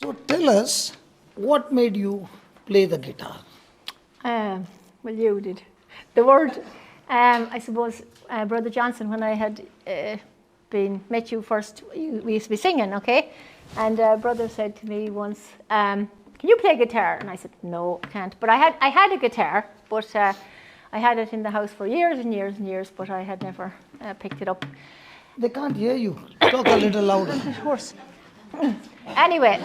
So tell us, what made you play the guitar? Well, you did. The word, I suppose, Brother Johnson, when I had met you first, we used to be singing, okay? And Brother said to me once, can you play guitar? And I said, no, I can't. But I had a guitar, but I had it in the house for years and years and years, but I had never picked it up. They can't hear you. Talk a little louder. Of course. Anyway,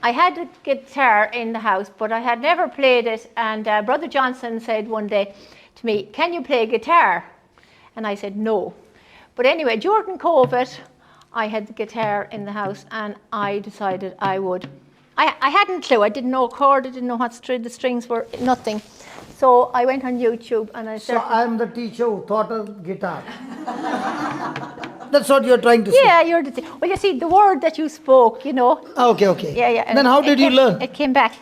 I had a guitar in the house, but I had never played it. And Brother Johnson said one day to me, can you play guitar? And I said, no. But anyway, during COVID, I had the guitar in the house and I decided I would. I hadn't a clue. I didn't know a chord. I didn't know what the strings were, nothing. So I went on YouTube and I started. So I'm the teacher who taught her guitar. That's what you're trying to say? Yeah, you're the thing. Well, you see, the word that you spoke, you know. Okay. Yeah. Then how did you learn? It came back.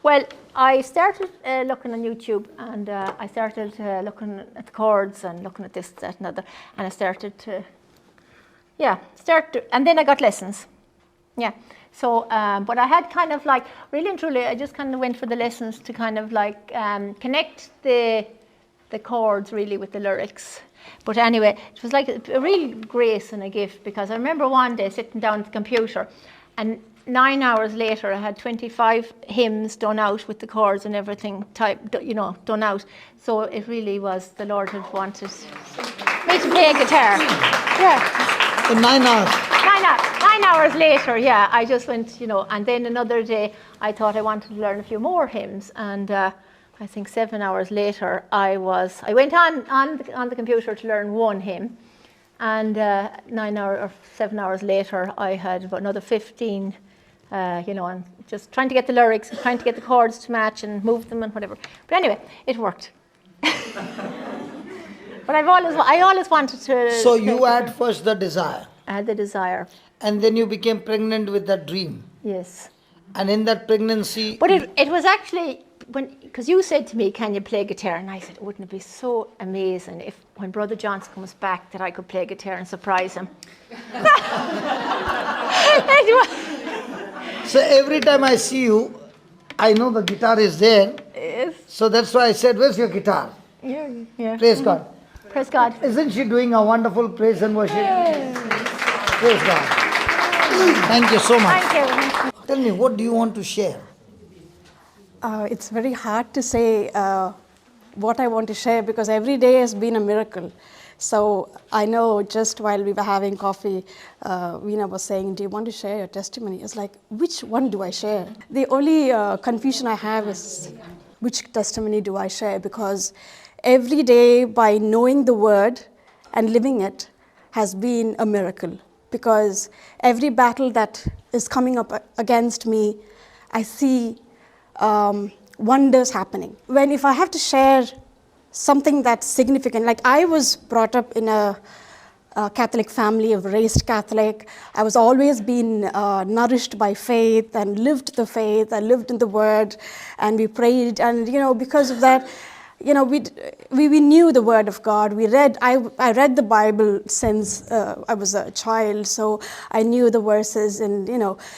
Well, I started looking on YouTube and I started looking at the chords and looking at this, that and other. And I started to, and then I got lessons. Yeah. So, but I had kind of like, really and truly, I just kind of went for the lessons to kind of like connect the chords really with the lyrics. But anyway, it was like a real grace and a gift, because I remember one day sitting down at the computer and 9 hours later I had 25 hymns done out with the chords and everything done out. So it really was, the Lord had wanted me to play a guitar. Yeah. In 9 hours? 9 hours later, yeah, I just went, and then another day I thought I wanted to learn a few more hymns, and I think 7 hours later I went on the computer to learn one hymn, and 9 hours or 7 hours later I had about another 15, and just trying to get the lyrics, trying to get the chords to match and move them and whatever. But anyway, it worked. But I always wanted to. So you had first the desire. I had the desire. And then you became pregnant with that dream. Yes. And in that pregnancy. But it was actually because you said to me, can you play guitar? And I said, wouldn't it be so amazing if when Brother Johnson comes back that I could play guitar and surprise him? So every time I see you, I know the guitar is there. Yes. So that's why I said, where's your guitar? Yeah. Praise God. Praise God. Isn't she doing a wonderful praise and worship? Yes. Praise God. Thank you so much. Thank you. Tell me, what do you want to share? It's very hard to say what I want to share, because every day has been a miracle. So I know just while we were having coffee, Veena was saying, do you want to share your testimony? It's like, which one do I share? The only confusion I have is which testimony do I share? Because every day, by knowing the word and living it, has been a miracle. Because every battle that is coming up against me, I see wonders happening. If I have to share something that's significant, like I was brought up in a Catholic family, I was raised Catholic. I was always been nourished by faith and lived the faith. I lived in the Word, and we prayed, and because of that, we knew the Word of God. I read the Bible since I was a child, so I knew the verses, and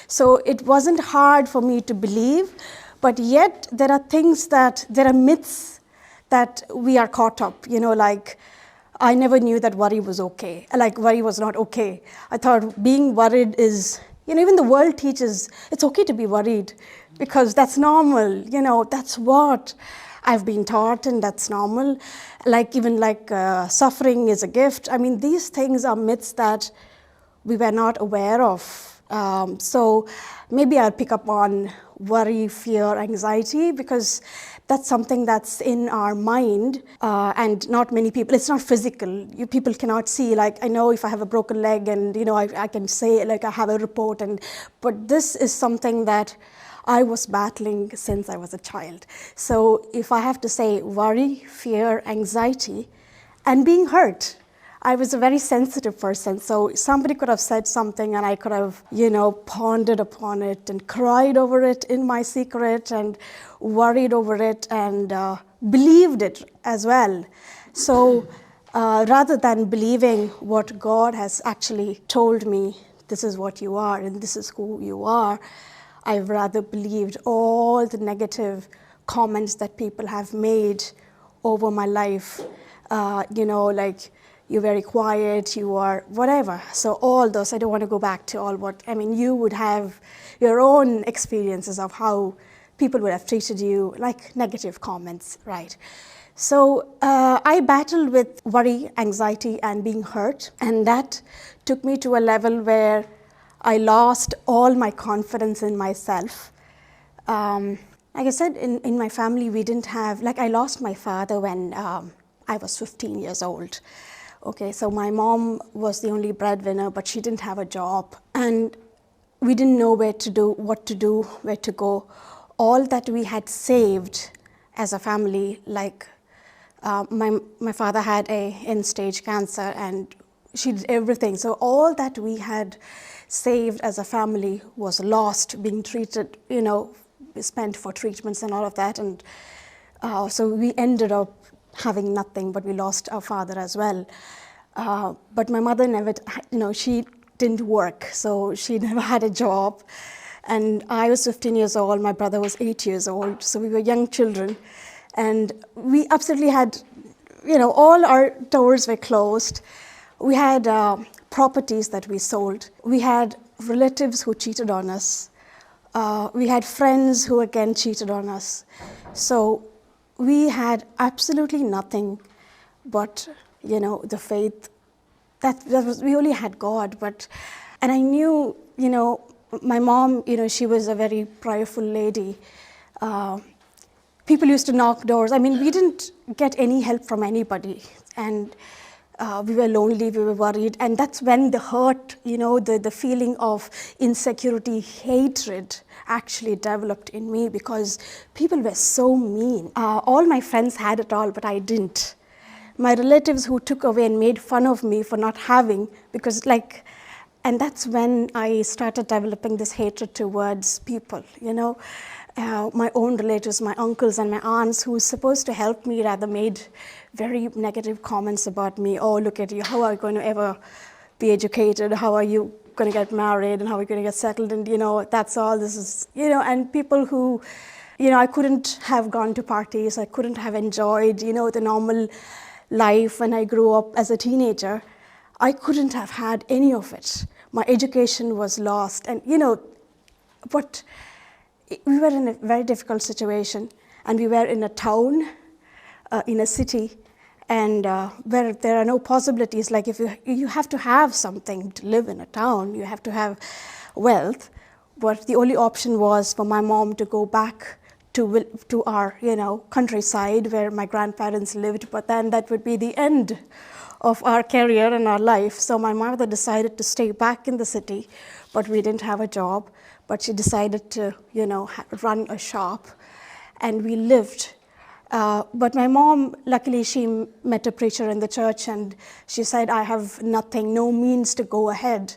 so it wasn't hard for me to believe. But yet there are myths that we are caught up. Like I never knew that worry was okay. Like worry was not okay. I thought being worried is, even the world teaches it's okay to be worried because that's normal. That's what I've been taught, and that's normal. Suffering is a gift. I mean, these things are myths that we were not aware of. So maybe I'll pick up on worry, fear, anxiety, because that's something that's in our mind, and not many people. It's not physical. People cannot see. Like I know if I have a broken leg, and I can say like I have a report, but this is something that I was battling since I was a child. So if I have to say worry, fear, anxiety, and being hurt. I was a very sensitive person, so somebody could have said something and I could have, pondered upon it and cried over it in my secret and worried over it and believed it as well. So rather than believing what God has actually told me, this is what you are and this is who you are, I've rather believed all the negative comments that people have made over my life. Like, you're very quiet, you are whatever. So all those, I don't want to go back to all what, I mean, you would have your own experiences of how people would have treated you, like negative comments, right? So I battled with worry, anxiety, and being hurt. And that took me to a level where I lost all my confidence in myself. Like I said, in my family, we didn't have, like, I lost my father when I was 15 years old. Okay, so my mom was the only breadwinner, but she didn't have a job. And we didn't know what to do, where to go. All that we had saved as a family, like my father had a end-stage cancer and she did everything. So all that we had saved as a family was lost, being treated, spent for treatments and all of that. And so we ended up having nothing, but we lost our father as well. But my mother never, she didn't work, so she never had a job. And I was 15 years old, my brother was 8 years old, so we were young children. And we absolutely had, all our doors were closed. We had properties that we sold. We had relatives who cheated on us. We had friends who again cheated on us. So we had absolutely nothing but, the faith. That was, we only had God. And I knew, my mom, she was a very prayerful lady. People used to knock doors. I mean, we didn't get any help from anybody. And we were lonely, we were worried. And that's when the hurt, the feeling of insecurity, hatred actually developed in me, because people were so mean. All my friends had it all, but I didn't. My relatives who took away and made fun of me for not having, because and that's when I started developing this hatred towards people, my own relatives, my uncles and my aunts who were supposed to help me rather made very negative comments about me. Oh, look at you, how are you going to ever be educated? How are you going to get married? And how are you going to get settled? And, that's all this is, and people who, I couldn't have gone to parties. I couldn't have enjoyed, the normal life when I grew up as a teenager. I couldn't have had any of it. My education was lost. And, but we were in a very difficult situation. And we were in a town, in a city, and where there are no possibilities. Like, if you have to have something to live in a town, you have to have wealth. But the only option was for my mom to go back to our, countryside where my grandparents lived, but then that would be the end of our career and our life. So my mother decided to stay back in the city, but we didn't have a job. But she decided to, run a shop, and we lived. But my mom, luckily, she met a preacher in the church, and she said, I have nothing, no means to go ahead.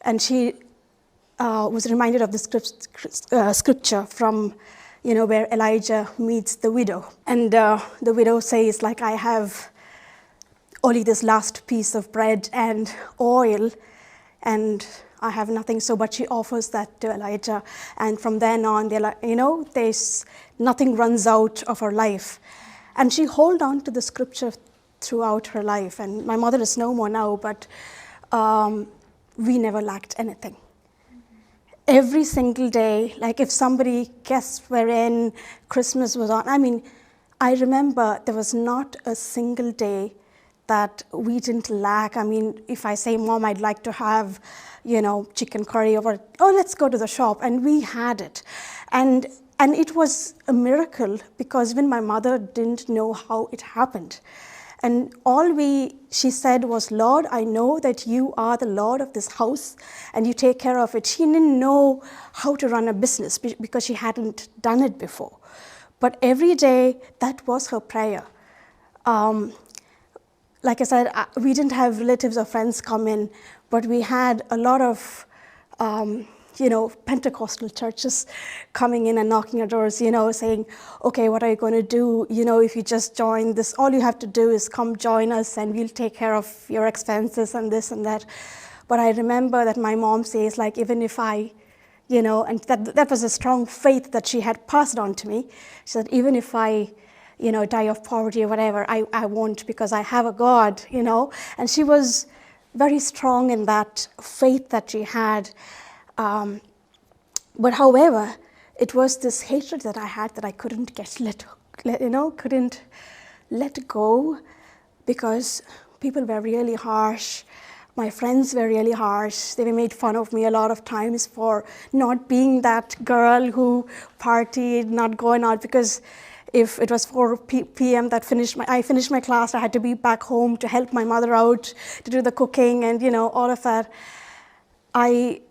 And she was reminded of the scripture from, where Elijah meets the widow. And the widow says, I have only this last piece of bread and oil, and I have nothing. So, but she offers that to Elijah. And from then on, there's nothing runs out of her life. And she held on to the scripture throughout her life. And my mother is no more now, but we never lacked anything. Every single day, if somebody guests were in, Christmas was on. I remember there was not a single day that we didn't lack. If I say, Mom, I'd like to have, chicken curry, or, oh, let's go to the shop, and we had it. And it was a miracle, because even my mother didn't know how it happened. And she said was, Lord, I know that you are the Lord of this house and you take care of it. She didn't know how to run a business because she hadn't done it before. But every day, that was her prayer. Like I said, we didn't have relatives or friends come in, but we had a lot of, Pentecostal churches coming in and knocking at doors, saying, okay, what are you going to do? If you just join this, all you have to do is come join us and we'll take care of your expenses and this and that. But I remember that my mom says, even if I, and that was a strong faith that she had passed on to me. She said, even if I, die of poverty or whatever, I won't, because I have a God, and she was very strong in that faith that she had. But however, it was this hatred that I had that I couldn't couldn't let go, because people were really harsh. My friends were really harsh. They made fun of me a lot of times for not being that girl who partied, not going out, because if it was 4 p.m. that I finished my class, I had to be back home to help my mother out, to do the cooking and, all of that. I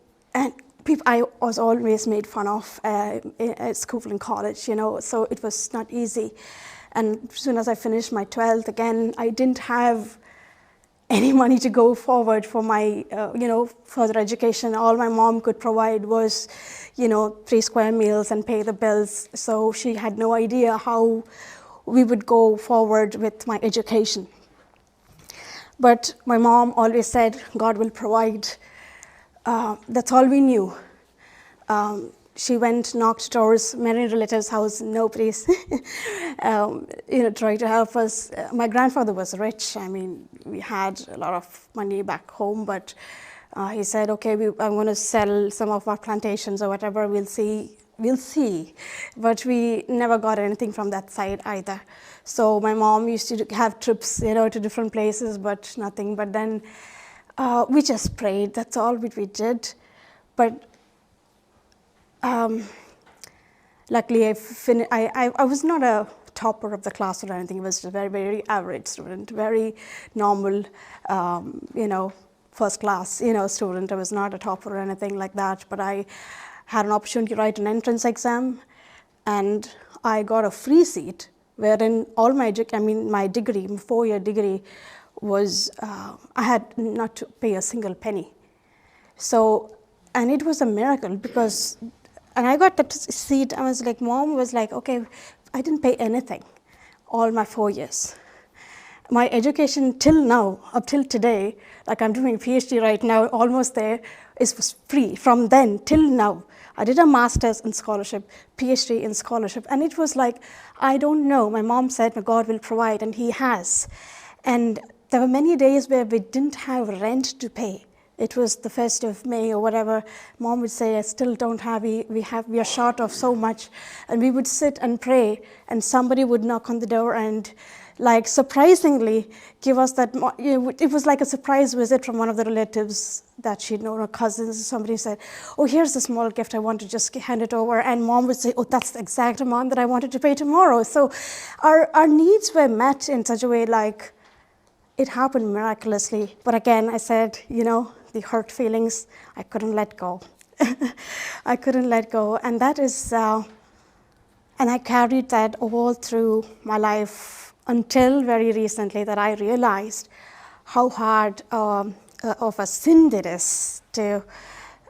was always made fun of at school and college, so it was not easy. And as soon as I finished my 12th, again, I didn't have any money to go forward for my, further education. All my mom could provide was, 3 square meals and pay the bills. So she had no idea how we would go forward with my education. But my mom always said, God will provide. That's all we knew. She went, knocked doors, many relatives' house, nobody's, trying to help us. My grandfather was rich. I mean, we had a lot of money back home, but he said, okay, I'm going to sell some of our plantations or whatever, we'll see. But we never got anything from that side either. So my mom used to have trips, to different places, but nothing. But then we just prayed. That's all we did. But luckily, I was not a topper of the class or anything. I was just a very, very average student, very normal, first class, student. I was not a topper or anything like that. But I had an opportunity to write an entrance exam, and I got a free seat, wherein all my degree, my 4-year degree, was I had not to pay a single penny. So, and it was a miracle because. And I got that seat, I was like, Mom was like, okay, I didn't pay anything all my 4 years. My education till now, up till today, like I'm doing a PhD right now, almost there, was free from then till now. I did a master's in scholarship, PhD in scholarship, and it was like, I don't know. My mom said, my God will provide, and He has. And there were many days where we didn't have rent to pay. It was the 1st of May or whatever. Mom would say, I still don't have, we are short of so much. And we would sit and pray, and somebody would knock on the door and like surprisingly give us that, it was like a surprise visit from one of the relatives that she'd known, her cousins. Somebody said, oh, here's a small gift, I want to just hand it over. And Mom would say, oh, that's the exact amount that I wanted to pay tomorrow. So our needs were met in such a way, like it happened miraculously. But again, I said, the hurt feelings, I couldn't let go. I couldn't let go. And that is, and I carried that all through my life until very recently that I realized how hard of a sin it is to,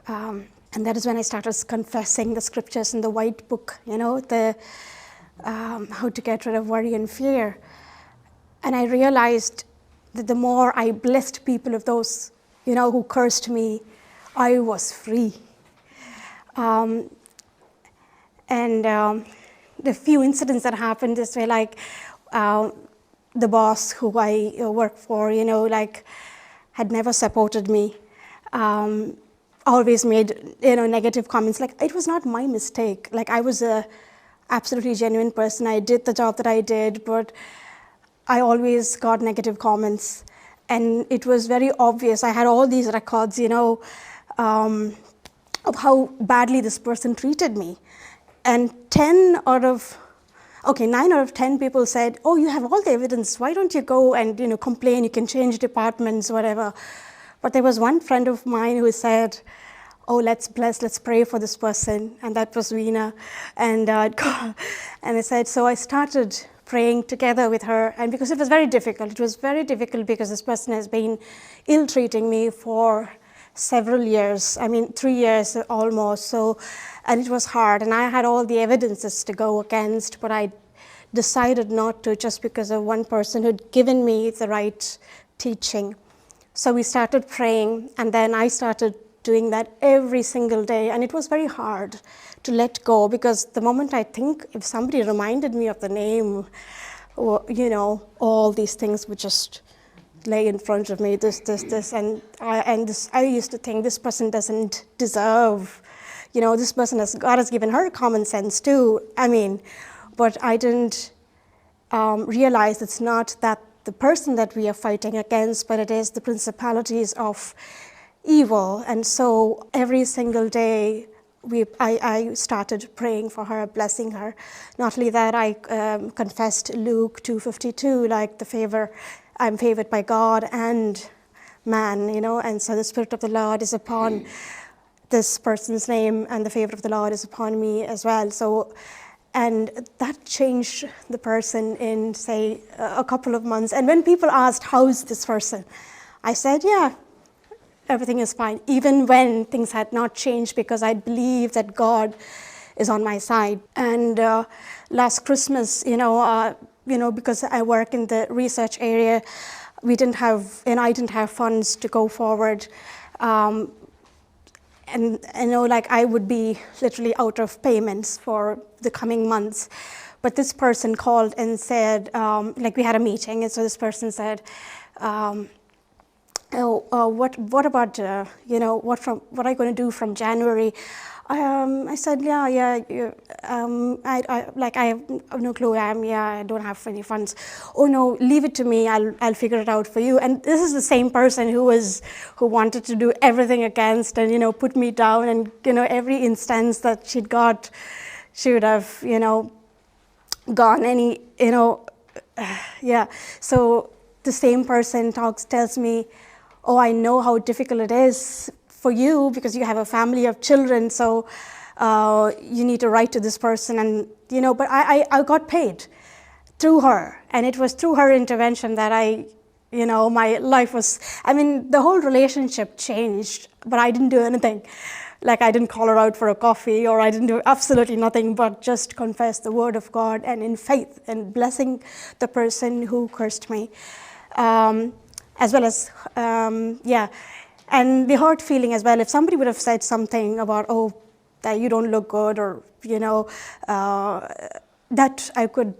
and that is when I started confessing the scriptures in the white book, the how to get rid of worry and fear. And I realized that the more I blessed people of those who cursed me, I was free. And the few incidents that happened this way, like the boss who I worked for, had never supported me, always made, negative comments. Like, it was not my mistake. Like, I was a absolutely genuine person. I did the job that I did, but I always got negative comments. And it was very obvious. I had all these records, of how badly this person treated me. And 9 out of 10 people said, oh, you have all the evidence. Why don't you go and, complain? You can change departments, whatever. But there was one friend of mine who said, oh, let's pray for this person. And that was Veena. And I said, so I started praying together with her, and because it was very difficult. It was very difficult because this person has been ill-treating me for several years, 3 years almost, so, and it was hard, and I had all the evidences to go against, but I decided not to just because of one person who'd given me the right teaching. So we started praying, and then I started doing that every single day, and it was very hard to let go, because the moment I think, if somebody reminded me of the name, or, all these things would just lay in front of me, this, and I used to think this person doesn't deserve, this person God has given her common sense too. But I didn't realize it's not that the person that we are fighting against, but it is the principalities of evil. And so every single day, I started praying for her, blessing her. Not only that, I confessed Luke 2:52, like I'm favored by God and man, and so the Spirit of the Lord is upon this person's name, and the favor of the Lord is upon me as well. So, and that changed the person in, say, a couple of months. And when people asked, how's this person? I said, yeah, everything is fine, even when things had not changed, because I believe that God is on my side. And last Christmas, because I work in the research area, I didn't have funds to go forward. And I would be literally out of payments for the coming months. But this person called and said, we had a meeting, and so this person said, what about, what are you going to do from January? I said, I have no clue. I don't have any funds. Oh no, leave it to me. I'll figure it out for you. And this is the same person who wanted to do everything against and put me down, and every instance that she'd got, she would have gone any So the same person tells me, oh, I know how difficult it is for you because you have a family of children, so you need to write to this person, and but I got paid through her, and it was through her intervention that my life was, the whole relationship changed, but I didn't do anything. I didn't call her out for a coffee, or I didn't do absolutely nothing but just confess the word of God, and in faith and blessing the person who cursed me. As well as, and the hurt feeling as well. If somebody would have said something about, oh, that you don't look good, or, that I could,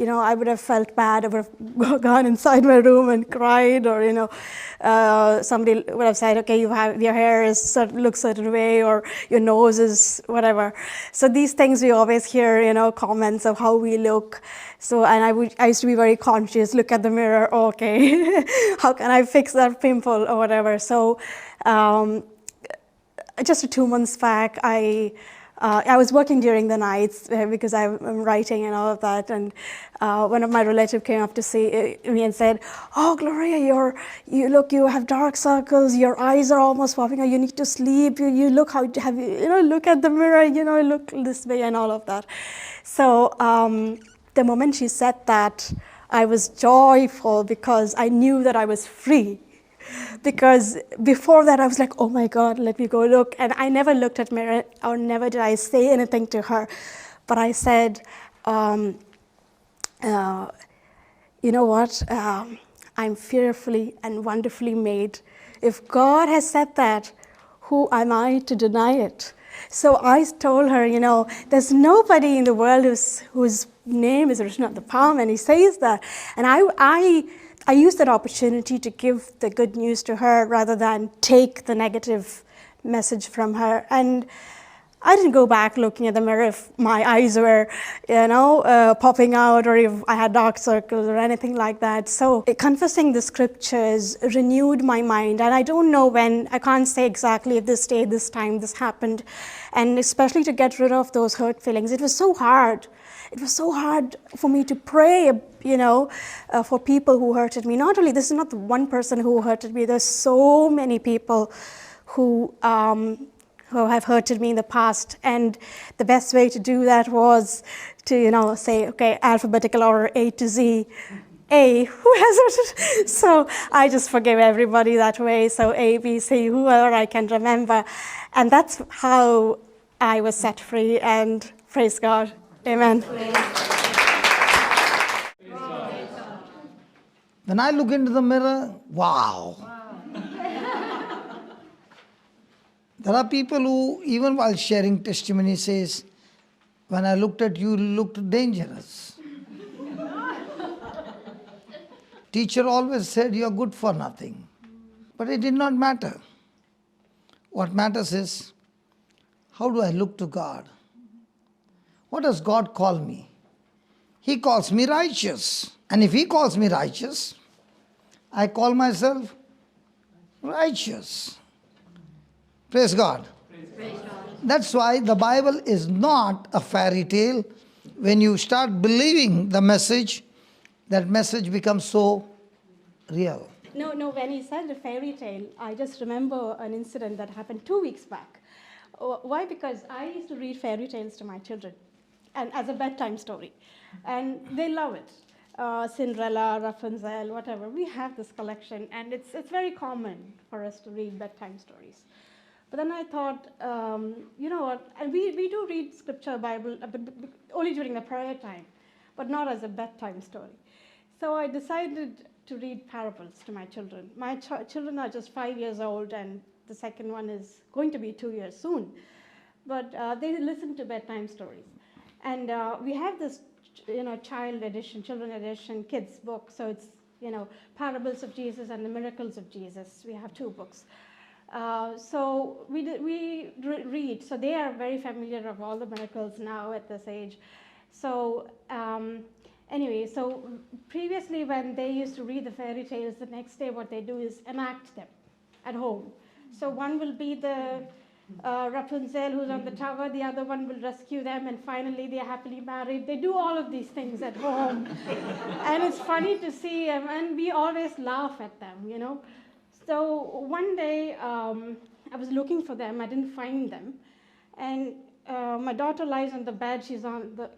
I would have felt bad. I would have gone inside my room and cried, or, somebody would have said, okay, your hair looks certain way, or your nose is whatever. So these things we always hear, comments of how we look. So, and I used to be very conscious, look at the mirror, okay, how can I fix that pimple or whatever. So just 2 months back, I was working during the nights because I'm writing and all of that, and one of my relatives came up to see me and said, oh, Gloria, you have dark circles, your eyes are almost popping out, you need to sleep, you look look at the mirror, look this way and all of that. So the moment she said that, I was joyful because I knew that I was free. Because before that I was like, oh my God, let me go look. And I never looked at mirror, or never did I say anything to her. But I said, you know what, I'm fearfully and wonderfully made. If God has said that, who am I to deny it? So I told her, there's nobody in the world whose name is written on the palm, and he says that. And I used that opportunity to give the good news to her rather than take the negative message from her. And I didn't go back looking at the mirror if my eyes were, popping out, or if I had dark circles or anything like that. So confessing the scriptures renewed my mind. And I don't know when, I can't say exactly if this day, this time, this happened. And especially to get rid of those hurt feelings. It was so hard. It was so hard for me to pray, for people who hurted me. Not only, this is not the one person who hurted me. There's so many people who have hurted me in the past. And the best way to do that was to, say, okay, alphabetical order A to Z. A, who has hurted? So I just forgive everybody that way. So A, B, C, whoever I can remember. And that's how I was set free, and praise God. Amen. When I look into the mirror, wow. There are people who, even while sharing testimony, says, when I looked at you, you looked dangerous. Teacher always said you are good for nothing. But it did not matter. What matters is, how do I look to God? What does God call me? He calls me righteous. And if He calls me righteous, I call myself righteous. Praise God. Praise God. That's why the Bible is not a fairy tale. When you start believing the message, that message becomes so real. No, when he said a fairy tale, I just remember an incident that happened 2 weeks back. Why? Because I used to read fairy tales to my children, and as a bedtime story, and they love it. Cinderella, Rapunzel, whatever. We have this collection, and it's very common for us to read bedtime stories. But then I thought, you know what? And we do read scripture, Bible, but only during the prayer time, but not as a bedtime story. So I decided to read parables to my children. My children are just 5 years old, and the second one is going to be 2 years soon. But they listen to bedtime stories. And we have this, child edition, children edition, kids book. So it's, parables of Jesus and the miracles of Jesus. We have 2 books. So we read. So they are very familiar of all the miracles now at this age. So anyway, so previously when they used to read the fairy tales, the next day what they do is enact them at home. So one will be the Rapunzel who's on the tower, the other one will rescue them, and finally they are happily married. They do all of these things at home. And it's funny to see, and we always laugh at them, So one day I was looking for them, I didn't find them. And my daughter lies on the bed, she's on the,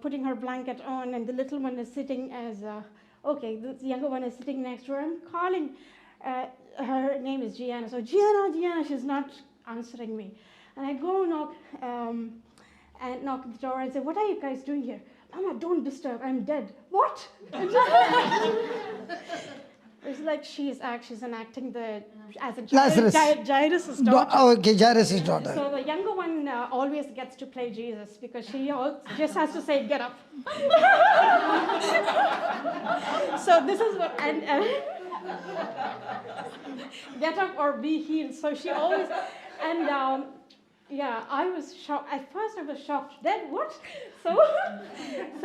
putting her blanket on, and the little one is sitting the younger one is sitting next to her. I'm calling. Her name is Gianna. So Gianna, she's not answering me. And I go knock the door and say, what are you guys doing here? Mama, don't disturb, I'm dead. What? It's like she's enacting as a Jairus' daughter. Okay, Jairus' daughter. So the younger one always gets to play Jesus because she just has to say, get up. So this is what, get up or be healed. So she always, and I was shocked. At first I was shocked. Then what? So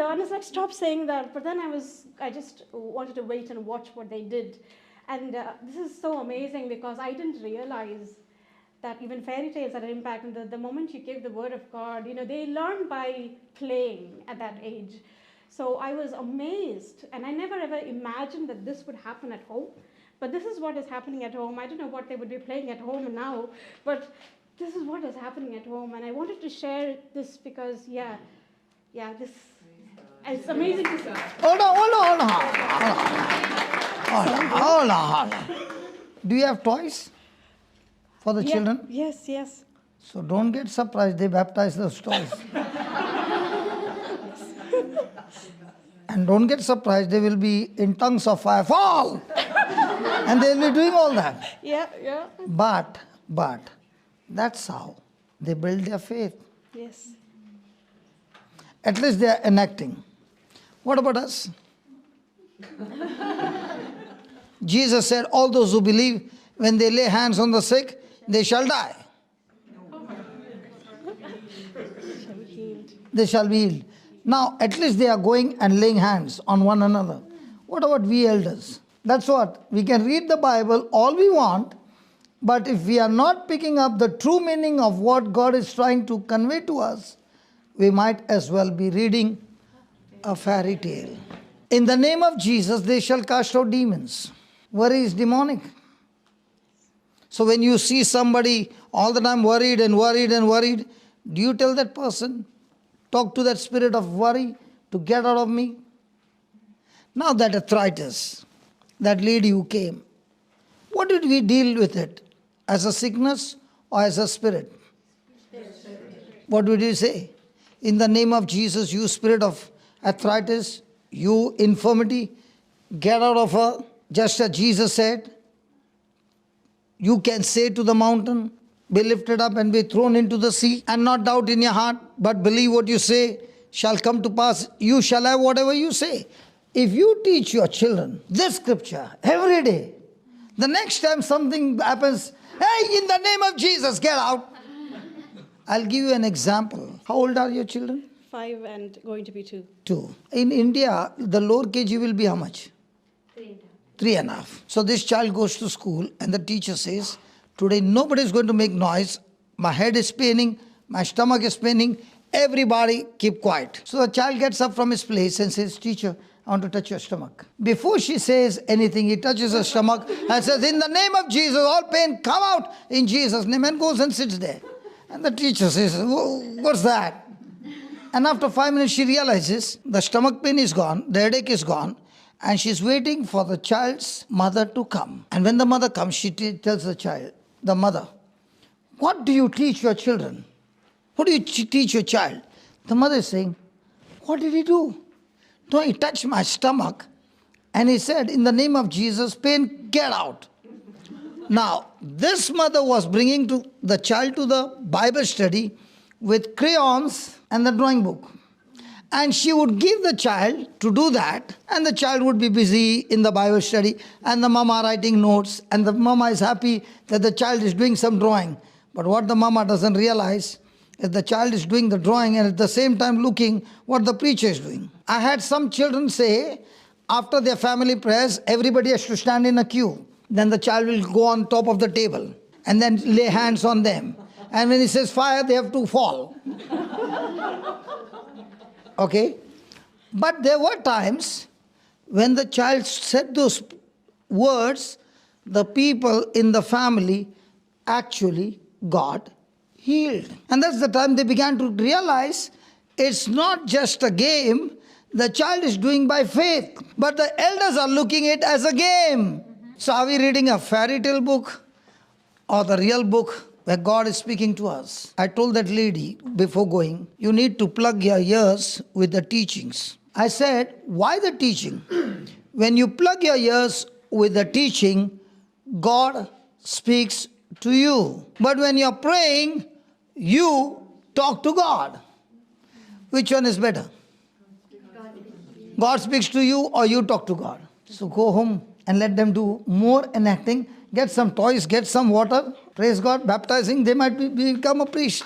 I was like, stop saying that. But then I just wanted to wait and watch what they did. And this is so amazing because I didn't realize that even fairy tales had an impact. And the moment you give the word of God, they learn by playing at that age. So I was amazed. And I never ever imagined that this would happen at home. But this is what is happening at home. I don't know what they would be playing at home now, but this is what is happening at home. And I wanted to share this because, it's amazing to see. Hold on. Do you have toys for the children? Yes. So don't get surprised, they baptize those toys. And don't get surprised, they will be in tongues of fire, fall! And they'll be doing all that. Yeah. But, that's how they build their faith. Yes. At least they are enacting. What about us? Jesus said, all those who believe, when they lay hands on the sick, they shall die. They shall be healed. Now, at least they are going and laying hands on one another. What about we elders? That's what. We can read the Bible all we want, but if we are not picking up the true meaning of what God is trying to convey to us, we might as well be reading a fairy tale. In the name of Jesus, they shall cast out demons. Worry is demonic. So when you see somebody all the time worried, do you tell that person, talk to that spirit of worry to get out of me? Now that arthritis, that lady who came, what did we deal with it? As a sickness or as a spirit? What did we say? In the name of Jesus, you spirit of arthritis, you infirmity, get out of her. Just as Jesus said, you can say to the mountain, be lifted up and be thrown into the sea, and not doubt in your heart, but believe what you say shall come to pass. You shall have whatever you say. If you teach your children this scripture every day, the next time something happens, hey, in the name of Jesus, get out. I'll give you an example. How old are your children? 5 and going to be 2. 2. In India, the lower KG will be how much? 3.5. So this child goes to school and the teacher says, today nobody is going to make noise. My head is paining, my stomach is paining. Everybody keep quiet. So the child gets up from his place and says, teacher, I want to touch your stomach. Before she says anything, he touches her stomach and says, in the name of Jesus, all pain come out in Jesus' name, and goes and sits there. And the teacher says, what's that? And after 5 minutes, she realizes the stomach pain is gone, the headache is gone, and she's waiting for the child's mother to come. And when the mother comes, she tells the child, the mother, what do you teach your children? What do you teach your child? The mother is saying, what did he do? No, he touched my stomach and he said, in the name of Jesus, pain, get out. Now, this mother was bringing the child to the Bible study with crayons and the drawing book. And she would give the child to do that, and the child would be busy in the Bible study, and the mama writing notes, and the mama is happy that the child is doing some drawing. But what the mama doesn't realize is the child is doing the drawing and at the same time looking what the preacher is doing. I had some children say, after their family prayers, everybody has to stand in a queue. Then the child will go on top of the table and then lay hands on them. And when he says fire, they have to fall. Okay? But there were times when the child said those words, the people in the family actually got healed. And that's the time they began to realize it's not just a game the child is doing by faith, but the elders are looking at it as a game. So are we reading a fairy tale book or the real book where God is speaking to us? I told that lady before going, you need to plug your ears with the teachings. I said, why the teaching? When you plug your ears with the teaching, God speaks to you. But when you're praying, you talk to God. Which one is better? God speaks to you or you talk to God? So go home and let them do more enacting. Get some toys, get some water. Praise God, baptizing, they might become a priest.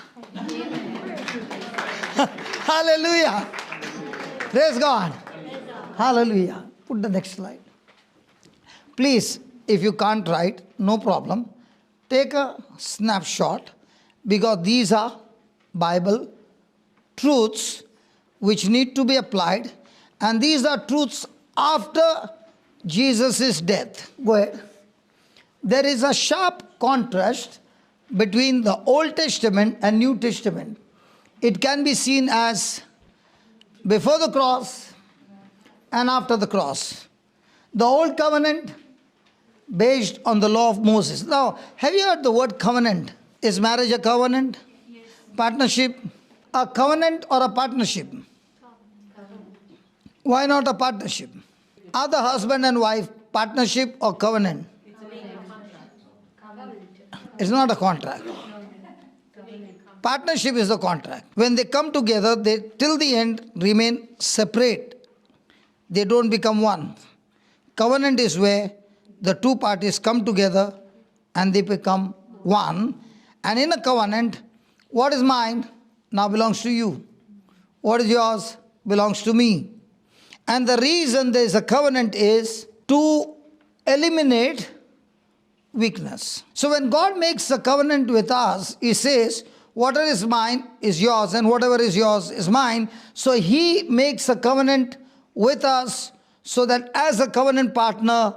Hallelujah. Praise God. Hallelujah. Put the next slide. Please, if you can't write, no problem. Take a snapshot, because these are Bible truths which need to be applied, and these are truths after Jesus' death. Go ahead. There is a sharp contrast between the Old Testament and New Testament. It can be seen as before the cross and after the cross. The Old Covenant based on the law of Moses. Now, have you heard the word covenant? Is marriage a covenant? Yes. Partnership? A covenant or a partnership? Why not a partnership? Are the husband and wife partnership or covenant? It's not a contract. Partnership is a contract. When they come together, they till the end remain separate. They don't become one. Covenant is where the two parties come together and they become one. And in a covenant, what is mine now belongs to you. What is yours belongs to me. And the reason there is a covenant is to eliminate weakness. So when God makes a covenant with us, He says, whatever is mine is yours and whatever is yours is mine. So He makes a covenant with us so that as a covenant partner,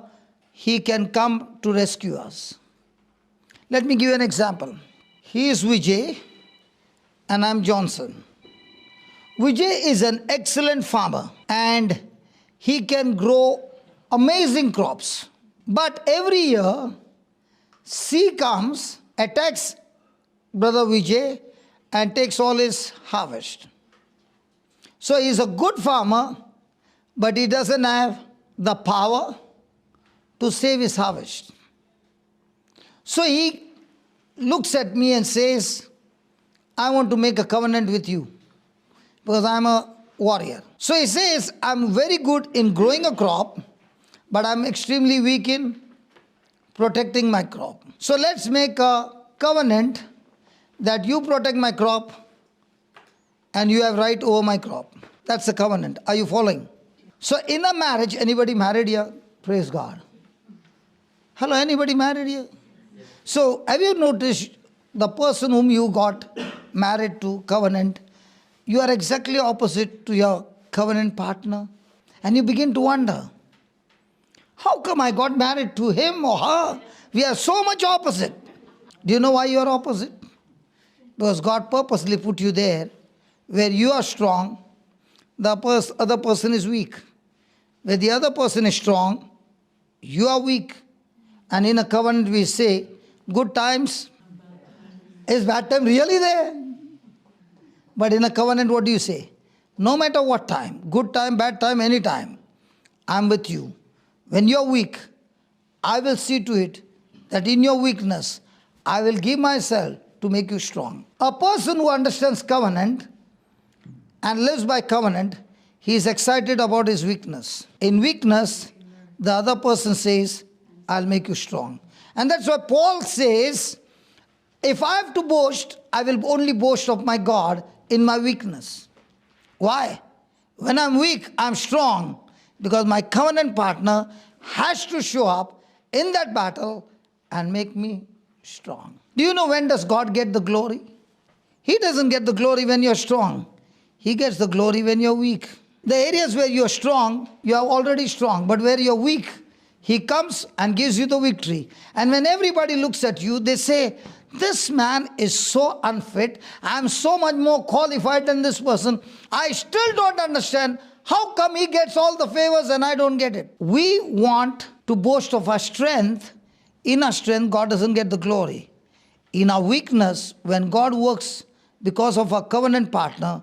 He can come to rescue us. Let me give you an example. He is Vijay and I'm Johnson. Vijay is an excellent farmer and he can grow amazing crops. But every year, sea comes, attacks Brother Vijay and takes all his harvest. So he's a good farmer, but he doesn't have the power to save his harvest. So he looks at me and says, I want to make a covenant with you because I'm a warrior. So he says, I'm very good in growing a crop, but I'm extremely weak in protecting my crop. So let's make a covenant that you protect my crop and you have right over my crop. That's the covenant. Are you following? So in a marriage, anybody married here? Praise God. Hello, anybody married here? So have you noticed the person whom you got married to, covenant, you are exactly opposite to your covenant partner? And you begin to wonder, how come I got married to him or her? We are so much opposite. Do you know why you are opposite? Because God purposely put you there where you are strong, the other person is weak. Where the other person is strong, you are weak. And in a covenant we say, good times, is bad time really there? But in a covenant what do you say? No matter what time, good time, bad time, any time, I'm with you. When you're weak, I will see to it that in your weakness, I will give myself to make you strong. A person who understands covenant and lives by covenant, he is excited about his weakness. In weakness, the other person says, I'll make you strong. And that's why Paul says, if I have to boast, I will only boast of my God in my weakness. Why? When I'm weak, I'm strong because my covenant partner has to show up in that battle and make me strong. Do you know when does God get the glory? He doesn't get the glory when you're strong. He gets the glory when you're weak. The areas where you're strong, you are already strong. But where you're weak, He comes and gives you the victory. And when everybody looks at you, they say, this man is so unfit. I'm so much more qualified than this person. I still don't understand how come he gets all the favors and I don't get it. We want to boast of our strength. In our strength, God doesn't get the glory. In our weakness, when God works because of our covenant partner,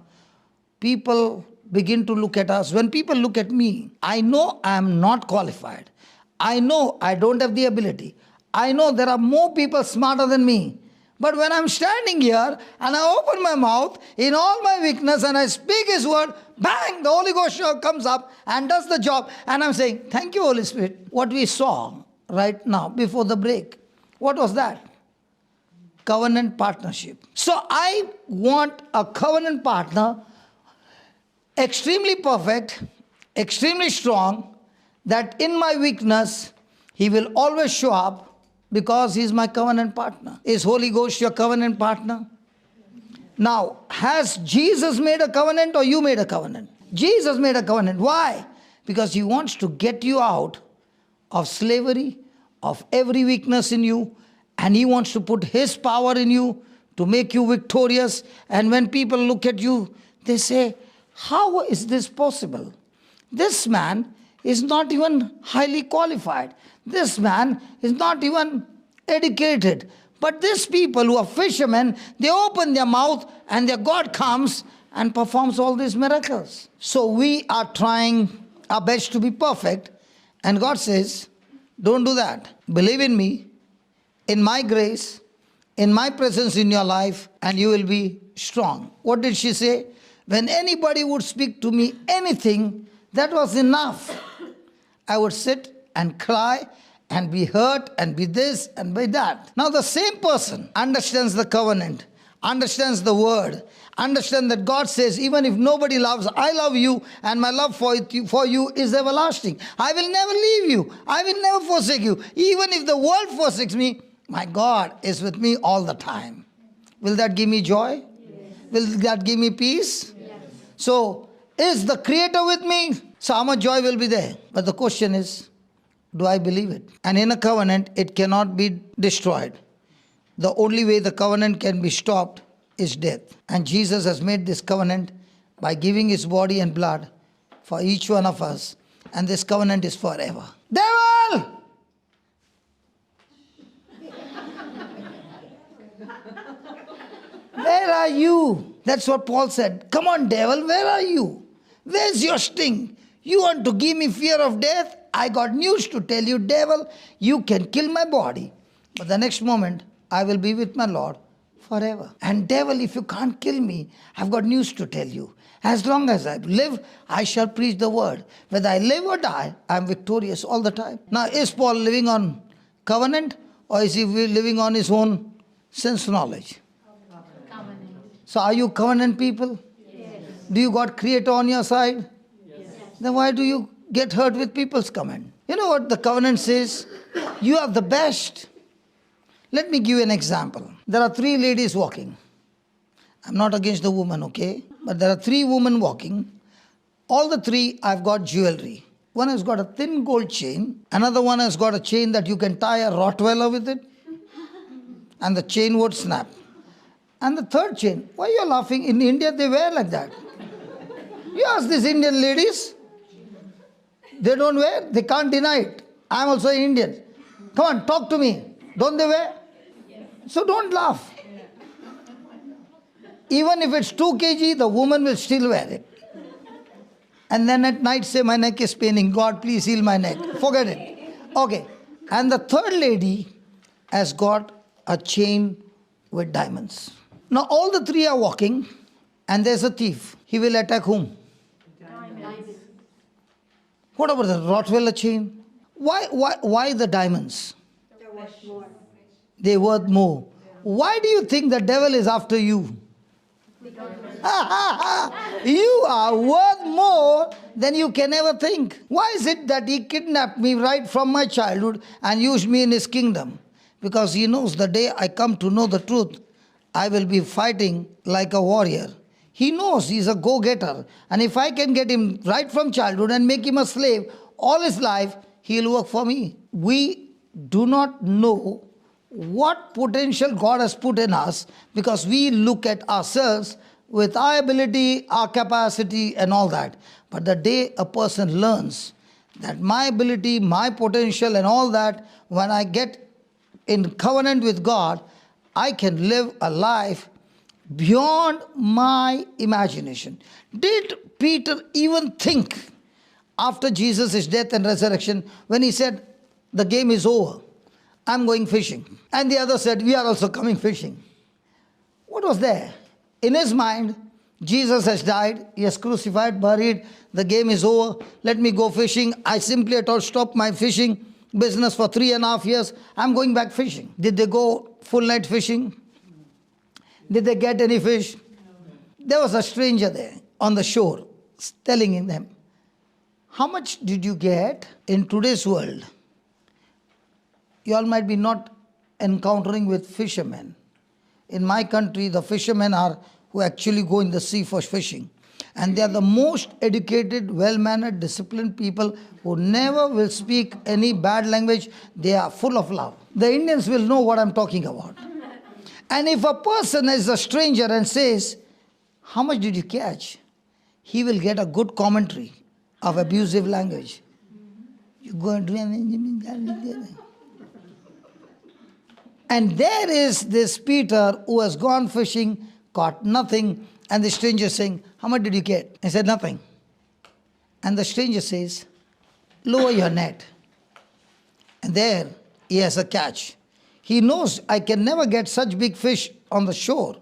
people begin to look at us. When people look at me, I know I am not qualified. I know I don't have the ability. I know there are more people smarter than me. But when I'm standing here and I open my mouth in all my weakness and I speak His word, bang, the Holy Ghost comes up and does the job. And I'm saying, thank you, Holy Spirit. What we saw right now before the break, what was that? Covenant partnership. So I want a covenant partner, extremely perfect, extremely strong, that in my weakness, He will always show up because He's my covenant partner. Is Holy Ghost your covenant partner? Now, has Jesus made a covenant or you made a covenant? Jesus made a covenant. Why? Because He wants to get you out of slavery, of every weakness in you, and He wants to put His power in you to make you victorious. And when people look at you, they say, how is this possible? This man is not even highly qualified. This man is not even educated. But these people who are fishermen, they open their mouth and their God comes and performs all these miracles. So we are trying our best to be perfect. And God says, don't do that. Believe in me, in my grace, in my presence in your life, and you will be strong. What did she say? When anybody would speak to me anything, that was enough. I would sit and cry and be hurt and be this and be that. Now the same person understands the covenant, understands the word, understands that God says, even if nobody loves, I love you and my love for you is everlasting. I will never leave you. I will never forsake you. Even if the world forsakes me, my God is with me all the time. Will that give me joy? Yes. Will that give me peace? Yes. So, is the Creator with me? So how much joy will be there? But the question is, do I believe it? And in a covenant, it cannot be destroyed. The only way the covenant can be stopped is death. And Jesus has made this covenant by giving His body and blood for each one of us. And this covenant is forever. Devil! Where are you? That's what Paul said. Come on, devil, where are you? Where's your sting? You want to give me fear of death? I got news to tell you, devil. You can kill my body. But the next moment, I will be with my Lord forever. And devil, if you can't kill me, I've got news to tell you. As long as I live, I shall preach the word. Whether I live or die, I am victorious all the time. Now, is Paul living on covenant, or is he living on his own sense knowledge? Covenant. So are you covenant people? Yes. Do you got creator on your side? Yes. Then why do you get hurt with people's comment? You know what the covenant says? You are the best. Let me give you an example. There are 3 ladies walking. I'm not against the woman, okay? But there are 3 women walking. All the 3 I've got jewelry. One has got a thin gold chain. Another one has got a chain that you can tie a Rottweiler with it. And the chain would snap. And the third chain, why are you laughing? In India they wear like that. You ask these Indian ladies, they don't wear, they can't deny it. I'm also Indian. Come on, talk to me. Don't they wear? So don't laugh. Even if it's 2 kg, the woman will still wear it. And then at night say, my neck is paining. God, please heal my neck. Forget it. Okay. And the third lady has got a chain with diamonds. Now all the 3 are walking, and there's a thief. He will attack whom? Diamonds. What about the Rottweiler chain? Why the diamonds? They're worth more. Why do you think the devil is after you? You are worth more than you can ever think. Why is it that he kidnapped me right from my childhood and used me in his kingdom? Because he knows the day I come to know the truth, I will be fighting like a warrior. He knows he's a go-getter. And if I can get him right from childhood and make him a slave all his life, he'll work for me. We do not know what potential God has put in us because we look at ourselves with our ability, our capacity and all that. But the day a person learns that my ability, my potential and all that, when I get in covenant with God, I can live a life beyond my imagination. Did Peter even think after Jesus' death and resurrection when he said, the game is over, I'm going fishing? And the other said, we are also coming fishing. What was there? In his mind, Jesus has died, he has crucified, buried, the game is over, let me go fishing. I simply at all stopped my fishing business for 3.5 years. I'm going back fishing. Did they go full night fishing? Did they get any fish? There was a stranger there on the shore telling them, how much did you get in today's world? You all might be not encountering with fishermen. In my country, the fishermen are who actually go in the sea for fishing. And they are the most educated, well-mannered, disciplined people who never will speak any bad language. They are full of love. The Indians will know what I'm talking about. And if a person is a stranger and says, how much did you catch? He will get a good commentary of abusive language. You go and do anything. And there is this Peter who has gone fishing, caught nothing, and the stranger saying, how much did you get? He said, nothing. And the stranger says, lower your net. And there he has a catch. He knows I can never get such big fish on the shore.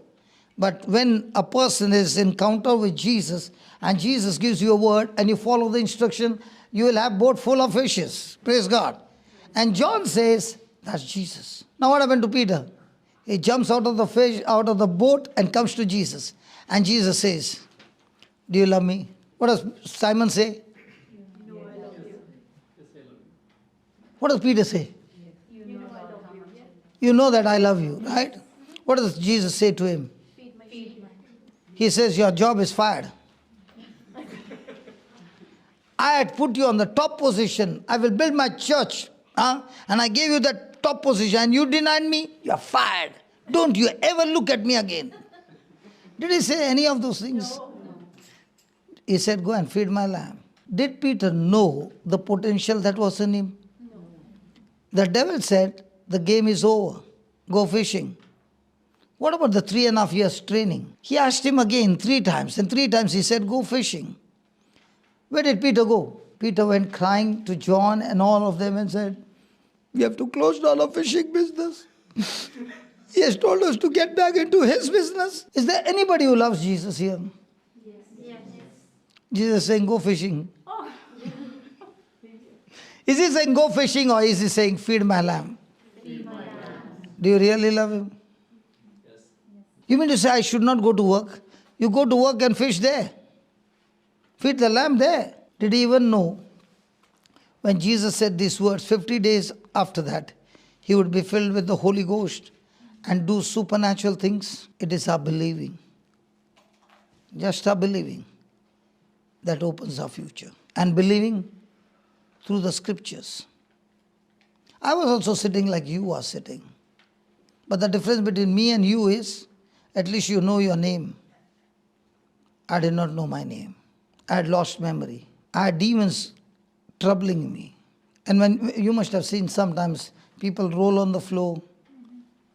But when a person is in encounter with Jesus, and Jesus gives you a word, and you follow the instruction, you will have boat full of fishes. Praise God. And John says, that's Jesus. Now what happened to Peter? He jumps out of the fish, out of the boat and comes to Jesus. And Jesus says, do you love me? What does Simon say? You know I love you. What does Peter say? You know I love you. You know that I love you, right? What does Jesus say to him? Feed my sheep. He says, your job is fired. I had put you on the top position. I will build my church. And I gave you that top position and you denied me. You're fired. Don't you ever look at me again. Did he say any of those things? No. He said, go and feed my lamb. Did Peter know the potential that was in him? No. The devil said, the game is over. Go fishing. What about the 3.5 years training? He asked him again 3 times. And 3 times he said, go fishing. Where did Peter go? Peter went crying to John and all of them and said, we have to close down our fishing business. He has told us to get back into His business. Is there anybody who loves Jesus here? Yes. Jesus is saying, go fishing. Is He saying, go fishing, or is He saying, feed my lamb? Feed my lamb. Do you really love Him? Yes. You mean to say I should not go to work? You go to work and fish there. Feed the lamb there. Did He even know when Jesus said these words, 50 days after that, He would be filled with the Holy Ghost and do supernatural things? It is our believing. Just our believing that opens our future. And believing through the scriptures. I was also sitting like you are sitting. But the difference between me and you is, at least you know your name. I did not know my name. I had lost memory. I had demons troubling me. And when you must have seen sometimes people roll on the floor,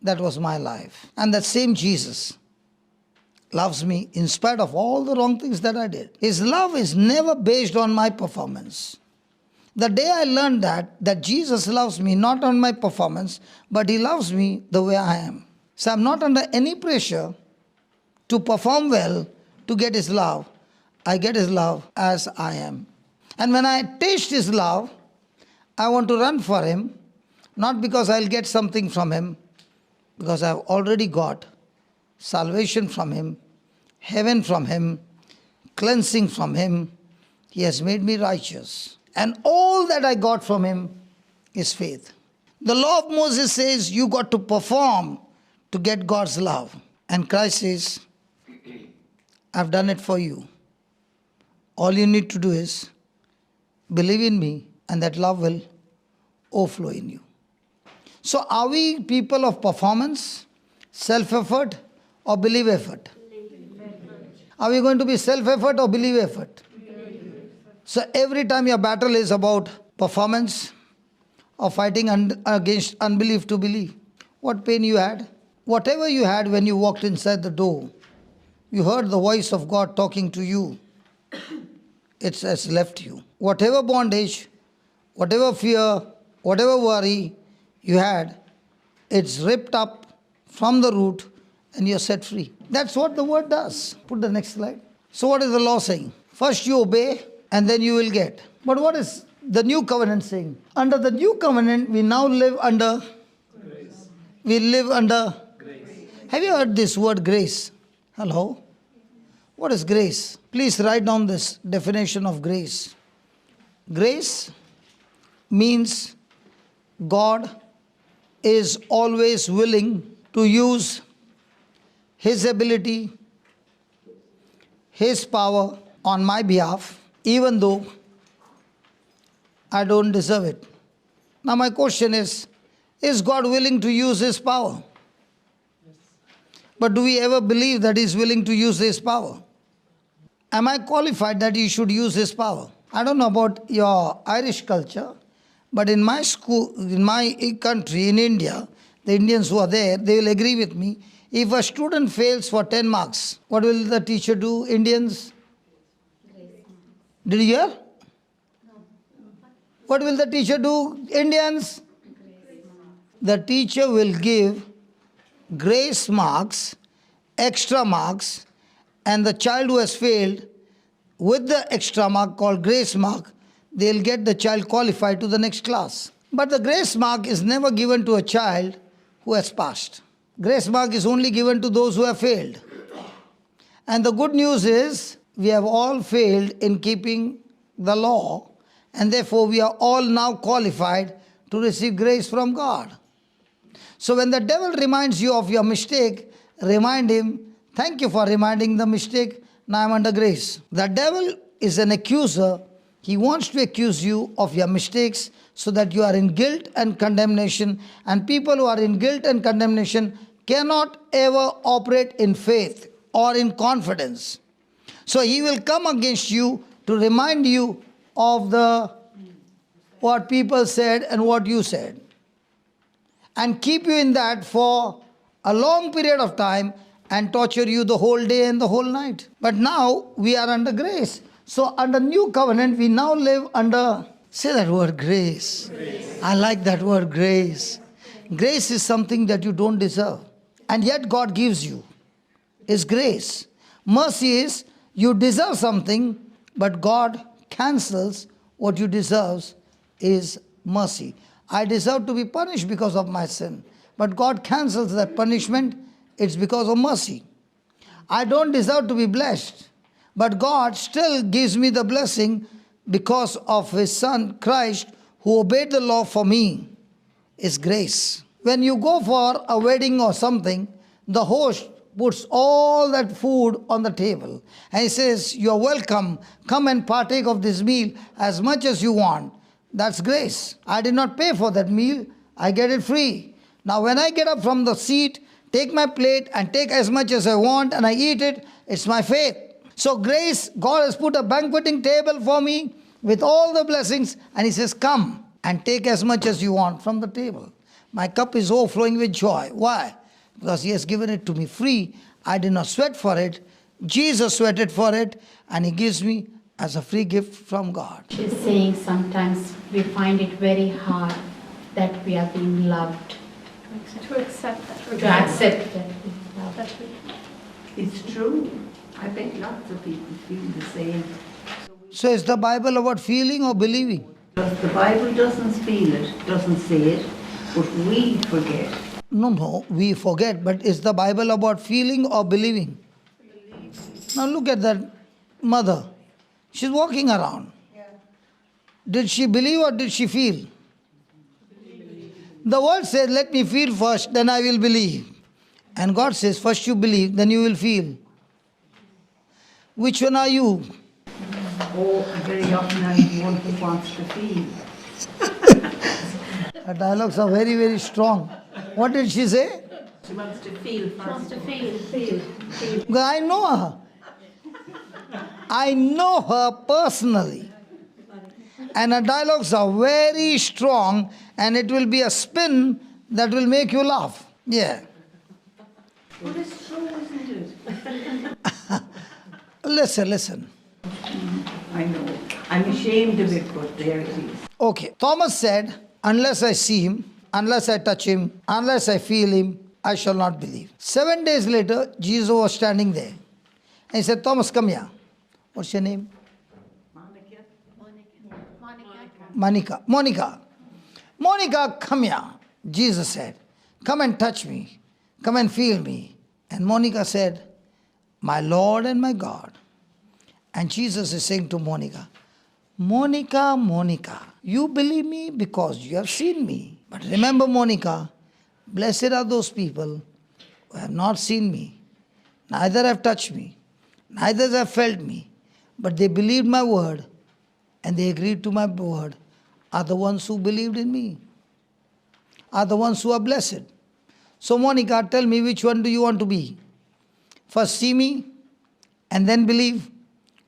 that was my life. And that same Jesus loves me in spite of all the wrong things that I did. His love is never based on my performance. The day I learned that Jesus loves me not on my performance, but He loves me the way I am. So I'm not under any pressure to perform well to get His love. I get His love as I am. And when I taste His love, I want to run for Him, not because I'll get something from Him, because I've already got salvation from Him, heaven from Him, cleansing from Him. He has made me righteous. And all that I got from Him is faith. The law of Moses says you got to perform to get God's love. And Christ says, I've done it for you. All you need to do is believe in me, and that love will overflow in you. So are we people of performance, self-effort, or believe effort? Are we going to be self-effort or believe effort? So every time your battle is about performance or fighting against unbelief to believe. What pain you had? Whatever you had when you walked inside the door, you heard the voice of God talking to you. It has left you. Whatever bondage, whatever fear, whatever worry you had, it's ripped up from the root and you're set free. That's what the word does. Put the next slide. So what is the law saying? First you obey and then you will get. But what is the new covenant saying? Under the new covenant, we now live under Grace. We live under Grace. Have you heard this word grace? Hello? What is grace? Please write down this definition of grace. Grace means God is always willing to use His ability, His power on my behalf, even though I don't deserve it. Now my question is God willing to use His power? But do we ever believe that He is willing to use His power? Am I qualified that He should use His power? I don't know about your Irish culture, but in my school, in my country, in India, the Indians who are there, they will agree with me. If a student fails for 10 marks, what will the teacher do, Indians? Did you hear? What will the teacher do, Indians? The teacher will give grace marks, extra marks, and the child who has failed with the extra mark called grace mark, they'll get the child qualified to the next class. But the grace mark is never given to a child who has passed. Grace mark is only given to those who have failed. And the good news is we have all failed in keeping the law, and therefore we are all now qualified to receive grace from God. So when the devil reminds you of your mistake, remind him, thank you for reminding the mistake, now I'm under grace. The devil is an accuser. He wants to accuse you of your mistakes so that you are in guilt and condemnation. And people who are in guilt and condemnation cannot ever operate in faith or in confidence. So he will come against you to remind you of what people said and what you said, and keep you in that for a long period of time and torture you the whole day and the whole night. But now we are under grace. So under new covenant, we now live under, say that word, grace. Grace. I like that word, grace. Grace is something that you don't deserve. and yet God gives you, is grace. Mercy is you deserve something, but God cancels what you deserve, is mercy. I deserve to be punished because of my sin, but God cancels that punishment. It's because of mercy. I don't deserve to be blessed, but God still gives me the blessing because of His Son, Christ, who obeyed the law for me. Is grace. When you go for a wedding or something, the host puts all that food on the table and he says, "You are welcome, come and partake of this meal as much as you want." That's grace. I did not pay for that meal, I get it free. Now when I get up from the seat, take my plate and take as much as I want and I eat it, it's my faith. So grace, God has put a banqueting table for me with all the blessings and He says, "Come and take as much as you want from the table." My cup is overflowing with joy. Why? Because He has given it to me free. I did not sweat for it. Jesus sweated for it, and He gives me as a free gift from God. She's saying sometimes we find it very hard that we are being loved, To accept that. to accept that we are loved. That we- It's true. I bet lots of people feel the same. So is the Bible about feeling or believing? The Bible doesn't feel it, doesn't say it, but we forget. No, we forget, but is the Bible about feeling or believing? Now look at that mother. She's walking around. Did she believe or did she feel? The word says, "Let me feel first, then I will believe." And God says, first you believe, then you will feel. Which one are you? Oh, very often I'm the one who wants to feel. Her dialogues are very, very strong. What did she say? She wants to feel first. Wants to feel. Because I know her. I know her personally. And her dialogues are very strong, and it will be a spin that will make you laugh. Yeah. But it's true, isn't it? Listen. I know. I'm ashamed of it, but there it is. Okay. Thomas said, "Unless I see Him, unless I touch Him, unless I feel Him, I shall not believe." 7 days later, Jesus was standing there. And He said, "Thomas, come here." What's your name? Monica. Monica, come here. Jesus said, "Come and touch me. Come and feel me." And Monica said, "My Lord and my God." And Jesus is saying to Monica, Monica, you believe me because you have seen me. But remember, Monica, blessed are those people who have not seen me, neither have touched me, neither have felt me, but they believed my word and they agreed to my word, are the ones who believed in me, are the ones who are blessed. So Monica, tell me, which one do you want to be? First see me and then believe?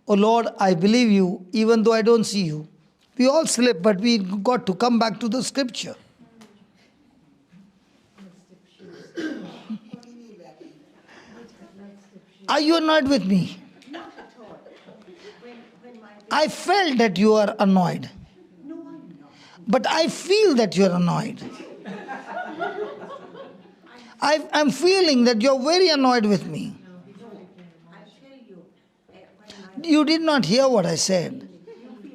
Oh Lord, I believe you even though I don't see you. We all slip, but we got to come back to the scripture. Are you annoyed with me? I felt that you are annoyed. But I feel that you are annoyed. I'm feeling that you're very annoyed with me. You did not hear what I said.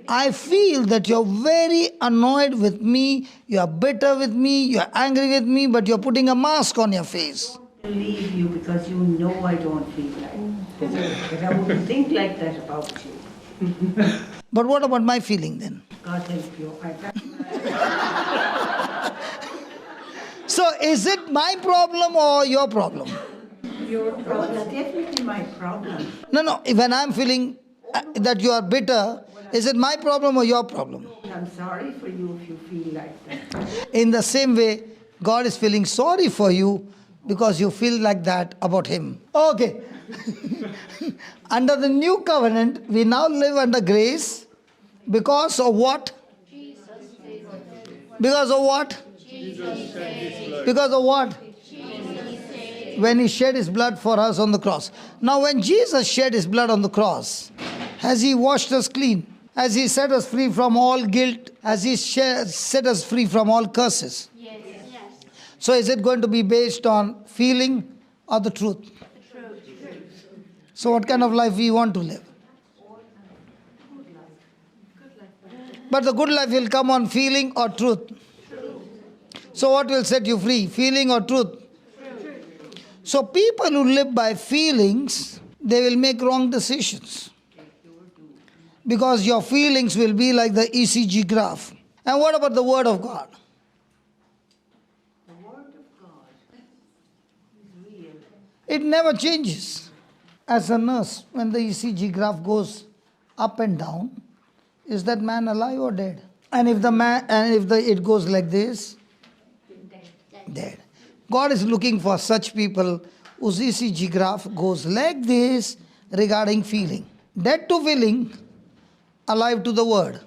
I feel that you're very annoyed with me, you're bitter with me, you're angry with me, but you're putting a mask on your face. I believe you because you know I don't feel like that. But I wouldn't think like that about you. But what about my feeling then? God help you. So is it my problem or your problem? Your problem. It's definitely my problem. No, when I'm feeling that you are bitter, is it my problem or your problem? I'm sorry for you if you feel like that. In the same way, God is feeling sorry for you because you feel like that about Him. Okay. Under the new covenant, we now live under grace because of what? Because of what? Because of what? When He shed His blood for us on the cross. Now when Jesus shed His blood on the cross, has He washed us clean? Has He set us free from all guilt? Has He set us free from all curses? Yes. So is it going to be based on feeling or the truth? So what kind of life we want to live? But the good life will come on feeling or truth. So what will set you free? Feeling or truth? So people who live by feelings, they will make wrong decisions. Because your feelings will be like the ECG graph. And what about the Word of God? The Word of God is real. It never changes. As a nurse, when the ECG graph goes up and down, is that man alive or dead? And if it goes like this, dead. God is looking for such people whose ECG graph goes like this regarding feeling. Dead to feeling, alive to the Word.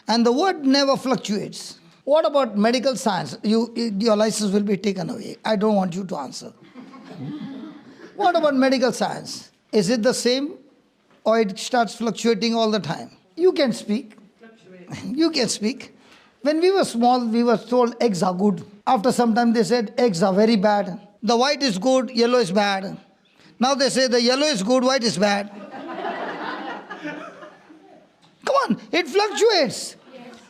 And the Word never fluctuates. What about medical science? Your license will be taken away. I don't want you to answer. What about medical science? Is it the same or it starts fluctuating all the time? You can speak. You can speak. When we were small, we were told eggs are good. After some time, they said eggs are very bad. The white is good, yellow is bad. Now they say the yellow is good, white is bad. Come on, it fluctuates.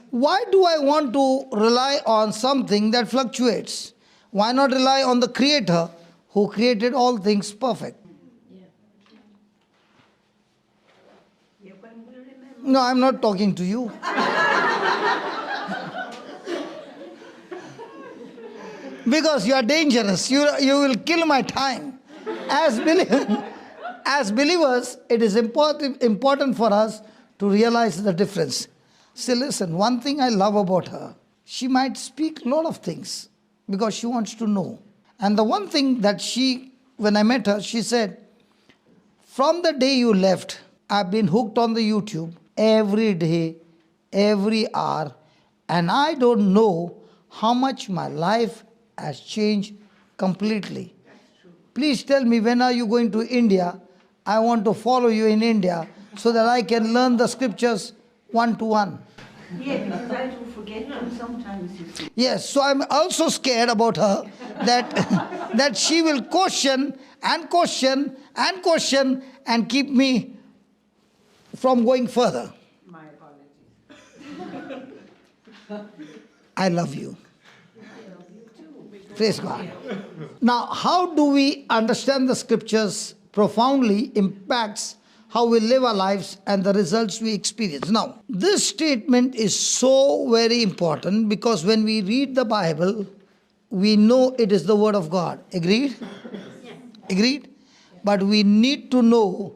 Why do I want to rely on something that fluctuates? Why not rely on the Creator who created all things perfect? Yeah, when we remember. No, I'm not talking to you. Because you are dangerous. You will kill my time. As believers, it is important for us to realize the difference. See, listen, one thing I love about her, she might speak a lot of things because she wants to know. And the one thing that when I met her, she said, from the day you left, I've been hooked on the YouTube every day, every hour, and I don't know how much my life has changed completely. Please tell me, when are you going to India? I want to follow you in India so that I can learn the scriptures one to one. Yeah, because I do forget them sometimes, you see. Yes, so I'm also scared about her that she will question and question and question and keep me from going further. My apologies. I love you. Praise God. Now, how do we understand the scriptures profoundly impacts how we live our lives and the results we experience. Now, this statement is so very important because when we read the Bible, we know it is the Word of God. Agreed? Yeah. Agreed? But we need to know,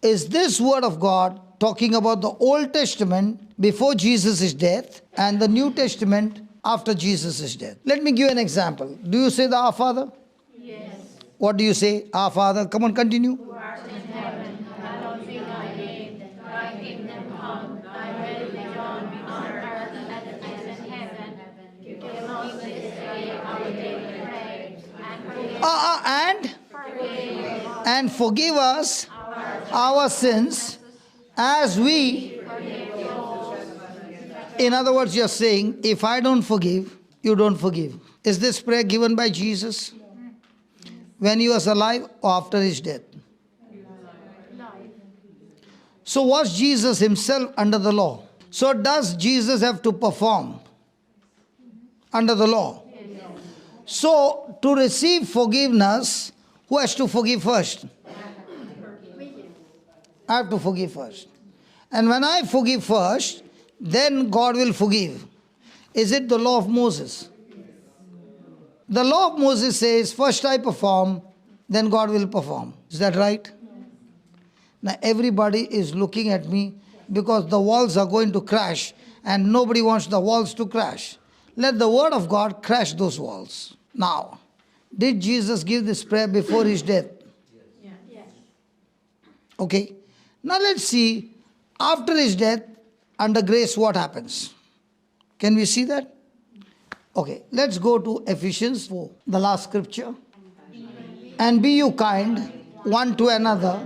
is this Word of God talking about the Old Testament before Jesus' death and the New Testament after Jesus' death? Let me give you an example. Do you say the Our Father? Yes. What do you say? Our Father. Come on, continue. Who art in heaven, hallowed be thy name. Thy kingdom come, thy will be done on earth as it is in heaven. Give us this day our daily bread, And forgive us our sins as we. In other words, you're saying, if I don't forgive, you don't forgive. Is this prayer given by Jesus when he was alive or after his death? So was Jesus himself under the law? So does Jesus have to perform under the law? So to receive forgiveness, who has to forgive first? I have to forgive first. And when I forgive first, then God will forgive. Is it the law of Moses? The law of Moses says, first I perform, then God will perform. Is that right? Now everybody is looking at me because the walls are going to crash and nobody wants the walls to crash. Let the word of God crash those walls. Now, did Jesus give this prayer before his death? Yes. Okay. Now let's see, after his death, under grace, what happens? Can we see that? Okay, let's go to Ephesians 4, the last scripture. And be you kind one to another,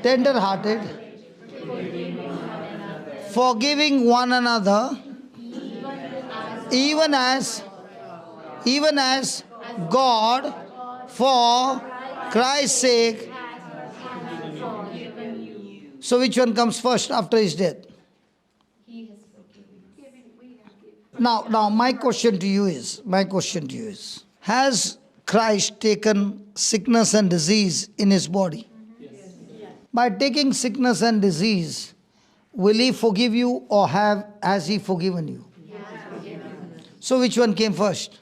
tender-hearted, forgiving one another, even as God for Christ's sake. So which one comes first after his death? Now my question to you is, has Christ taken sickness and disease in his body? By taking sickness and disease, will he forgive you or has he forgiven you? So which one came first?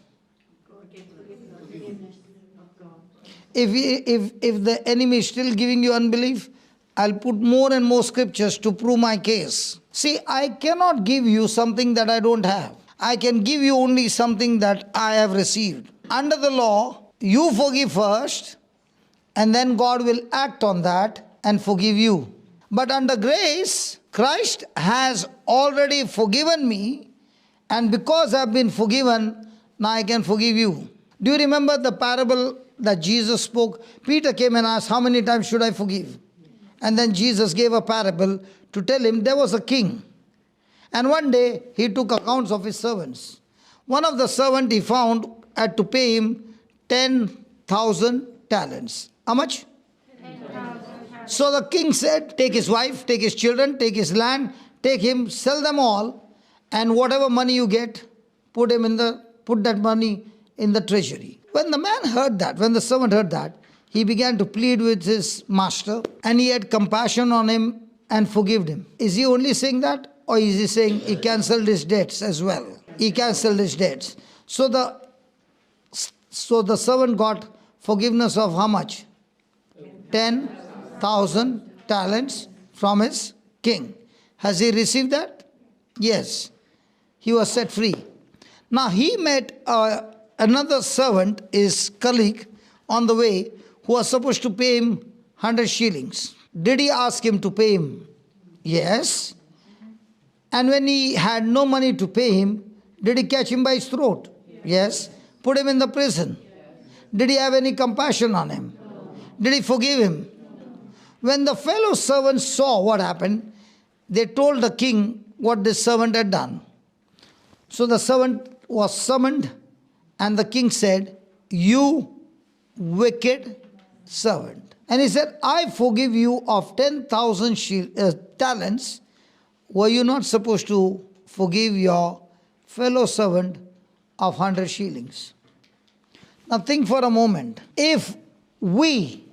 If the enemy is still giving you unbelief, I'll put more and more scriptures to prove my case. See, I cannot give you something that I don't have. I can give you only something that I have received. Under the law, you forgive first, and then God will act on that and forgive you. But under grace, Christ has already forgiven me, and because I've been forgiven, now I can forgive you. Do you remember the parable that Jesus spoke? Peter came and asked, how many times should I forgive? And then Jesus gave a parable to tell him there was a king. And one day he took accounts of his servants. One of the servants he found had to pay him 10,000 talents. How much? 10,000. So the king said, take his wife, take his children, take his land, take him, sell them all, and whatever money you get, put that money in the treasury. When the man heard that, when the servant heard that, he began to plead with his master, and he had compassion on him and forgave him. Is he only saying that? Or is he saying he cancelled his debts as well? He cancelled his debts. So the servant got forgiveness of how much? 10,000 talents from his king. Has he received that? Yes. He was set free. Now he met another servant, his colleague, on the way, who was supposed to pay him 100 shillings. Did he ask him to pay him? Yes. And when he had no money to pay him, did he catch him by his throat? Yes. Put him in the prison? Did he have any compassion on him? Did he forgive him? When the fellow servants saw what happened, they told the king what this servant had done. So the servant was summoned, and the king said, you wicked servant. And he said, I forgive you of 10,000 talents. Were you not supposed to forgive your fellow servant of 100 shillings? Now think for a moment. If we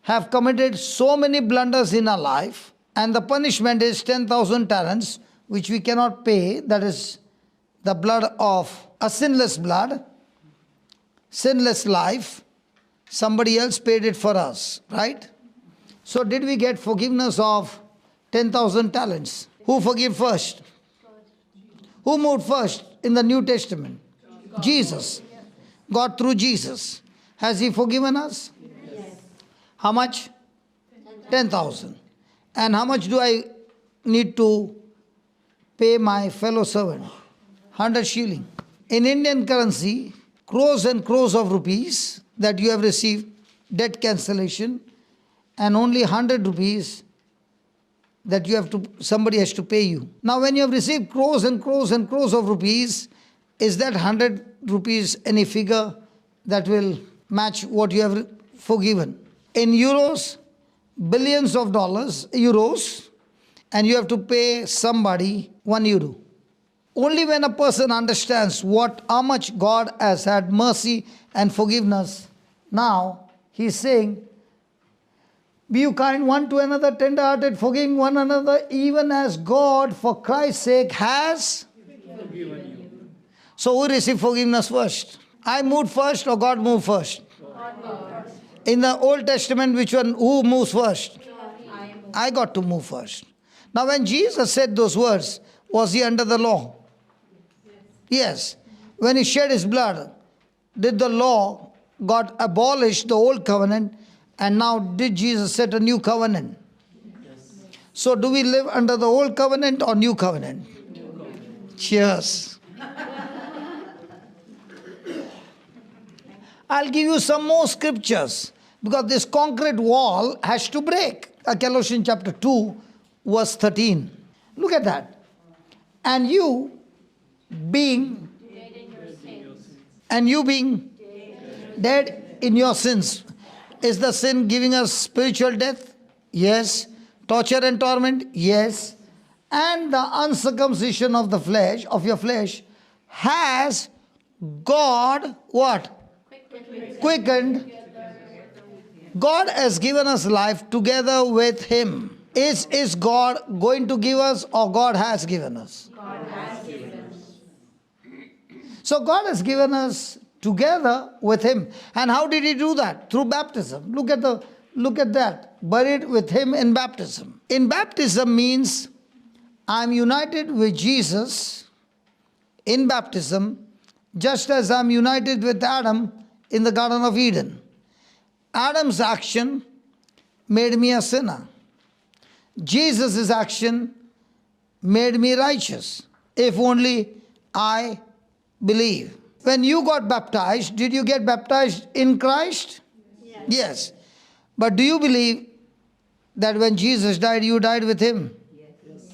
have committed so many blunders in our life, and the punishment is 10,000 talents, which we cannot pay, that is the blood of a sinless blood, sinless life, somebody else paid it for us, right? So did we get forgiveness of 10,000 talents? Who forgave first? Who moved first in the New Testament? Jesus. God through Jesus. Has he forgiven us? Yes. How much? 10,000. And how much do I need to pay my fellow servant? 100 shilling. In Indian currency, crores and crores of rupees that you have received, debt cancellation, and only 100 rupees that somebody has to pay you. Now when you have received crores and crores and crores of rupees, is that 100 rupees any figure that will match what you have forgiven? In euros, billions of euros, and you have to pay somebody 1 euro. Only when a person understands how much God has had mercy and forgiveness, now he's saying, be you kind one to another, tender-hearted, forgiving one another, even as God, for Christ's sake, has forgiven you. So who received forgiveness first? I moved first or God moved first? God moved first. In the Old Testament, who moves first? I got to move first. Now when Jesus said those words, was he under the law? Yes. When he shed his blood, did the law, God abolished the old covenant, and now did Jesus set a new covenant? Yes. So do we live under the old covenant or new covenant? New covenant. Cheers. I'll give you some more scriptures, because this concrete wall has to break. Colossians chapter 2, verse 13. Look at that. And you being dead in your sins. Is the sin giving us spiritual death? Yes. Torture and torment? Yes. And the uncircumcision of the flesh, of your flesh, has God what? Quickened. God has given us life together with Him. Is God going to give us, or God has given us? God has given us. So God has given us together with Him. And how did He do that? Through baptism. Look at that. Buried with Him in baptism. In baptism means I'm united with Jesus in baptism, just as I'm united with Adam in the Garden of Eden. Adam's action made me a sinner. Jesus' action made me righteous, if only I believe. When you got baptized, did you get baptized in Christ? Yes. But do you believe that when Jesus died, you died with Him? Yes.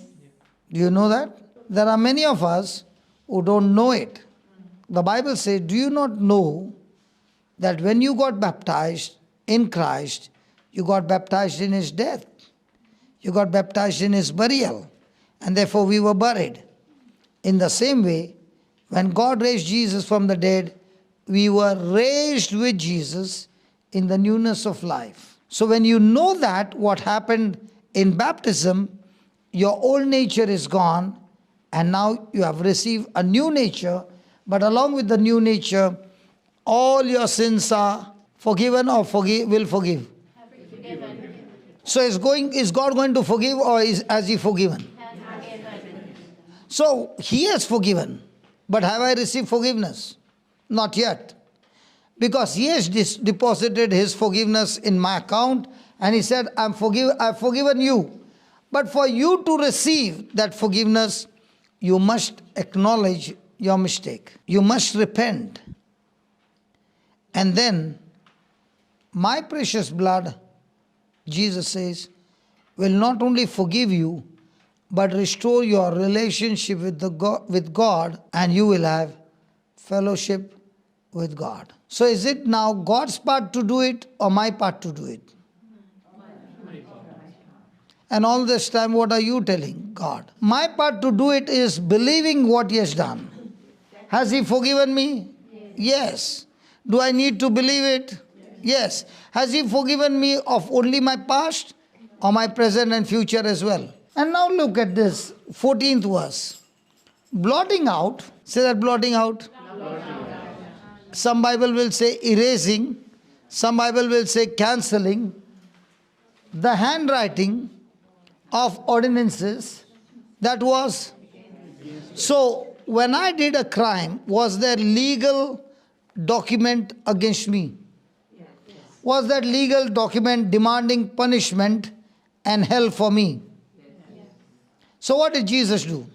Do you know that? There are many of us who don't know it. The Bible says, do you not know that when you got baptized in Christ, you got baptized in His death? You got baptized in His burial, and therefore we were buried. In the same way, when God raised Jesus from the dead, we were raised with Jesus in the newness of life. So when you know that, what happened in baptism, your old nature is gone, and now you have received a new nature, but along with the new nature, all your sins are forgiven or will forgive. So is God going to forgive, or has He forgiven? So He has forgiven. But have I received forgiveness? Not yet. Because He has deposited His forgiveness in my account, and He said, I've forgiven you. But for you to receive that forgiveness, you must acknowledge your mistake. You must repent. And then, my precious blood, Jesus says, will not only forgive you, but restore your relationship with God, and you will have fellowship with God. So is it now God's part to do it, or my part to do it? And all this time, what are you telling God? My part to do it is believing what He has done. Has He forgiven me? Yes. Do I need to believe it? Yes. Has He forgiven me of only my past, or my present and future as well? And now look at this 14th verse. Blotting out, say that, blotting out. Some Bible will say erasing, some Bible will say cancelling the handwriting of ordinances that was. So when I did a crime, was there legal document against me? Was that legal document demanding punishment and hell for me? So what did Jesus do?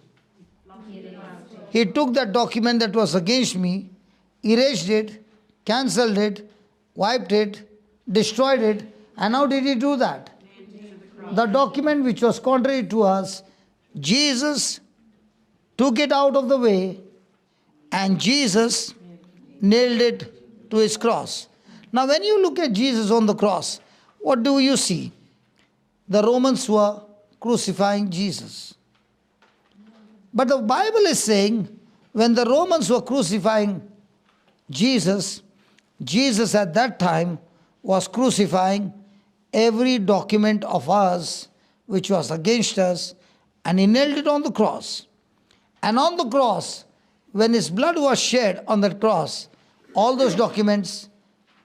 He took that document that was against me, erased it, cancelled it, wiped it, destroyed it. And how did He do that? The document which was contrary to us, Jesus took it out of the way, and Jesus nailed it to His cross. Now when you look at Jesus on the cross, what do you see? The Romans were crucifying Jesus. But the Bible is saying, when the Romans were crucifying Jesus, Jesus at that time was crucifying every document of ours which was against us, and He nailed it on the cross. And on the cross, when His blood was shed on that cross, all those documents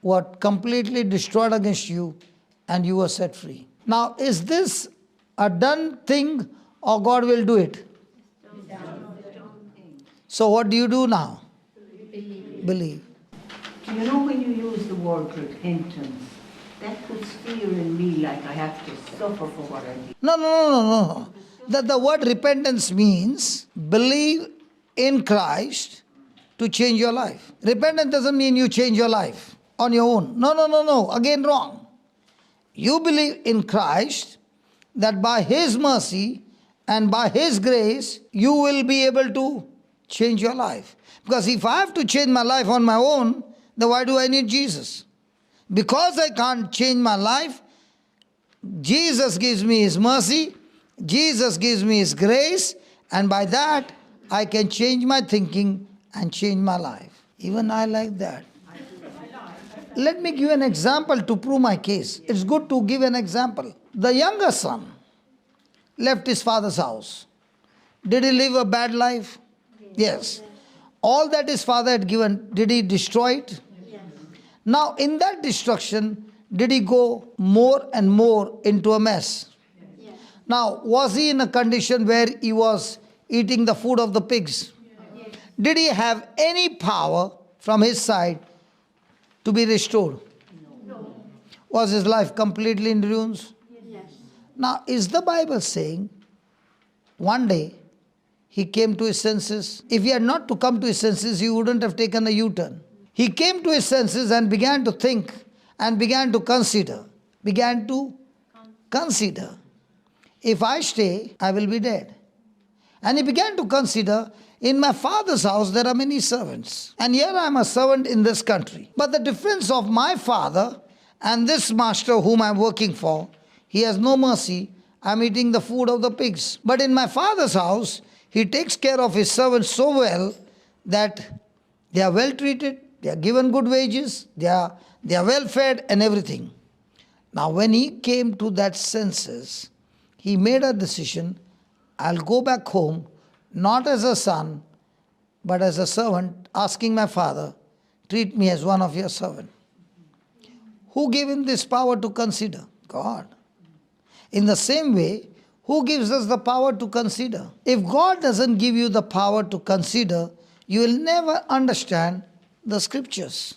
were completely destroyed against you, and you were set free. Now, is this a done thing, or God will do it? So what do you do now? Believe. Do you know when you use the word repentance, that puts fear in me, like I have to suffer for what I did. No. That the word repentance means believe in Christ to change your life. Repentance doesn't mean you change your life on your own. No. Again, wrong. You believe in Christ, that by His mercy and by His grace, you will be able to change your life. Because if I have to change my life on my own, then why do I need Jesus? Because I can't change my life, Jesus gives me His mercy, Jesus gives me His grace, and by that I can change my thinking and change my life. Even I like that. Let me give an example to prove my case. It's good to give an example. The younger son left his father's house. Did he live a bad life? Yes. All that his father had given, did he destroy it? Yes. Now, in that destruction, did he go more and more into a mess? Yes. Now, was he in a condition where he was eating the food of the pigs? Yes. Did he have any power from his side to be restored? No. Was his life completely in ruins? Yes. Now, is the Bible saying one day he came to his senses? If he had not to come to his senses, he wouldn't have taken a U-turn. He came to his senses and began to think and began to consider. If I stay, I will be dead. And he began to consider, in my father's house there are many servants. And here I am a servant in this country. But the difference of my father and this master whom I am working for, he has no mercy. I am eating the food of the pigs. But in my father's house, he takes care of his servants so well that they are well treated, they are given good wages, they are well fed and everything. Now when he came to that senses, he made a decision, I'll go back home, not as a son, but as a servant, asking my father, treat me as one of your servants. Who gave him this power to consider? God. In the same way, who gives us the power to consider? If God doesn't give you the power to consider, you will never understand the scriptures.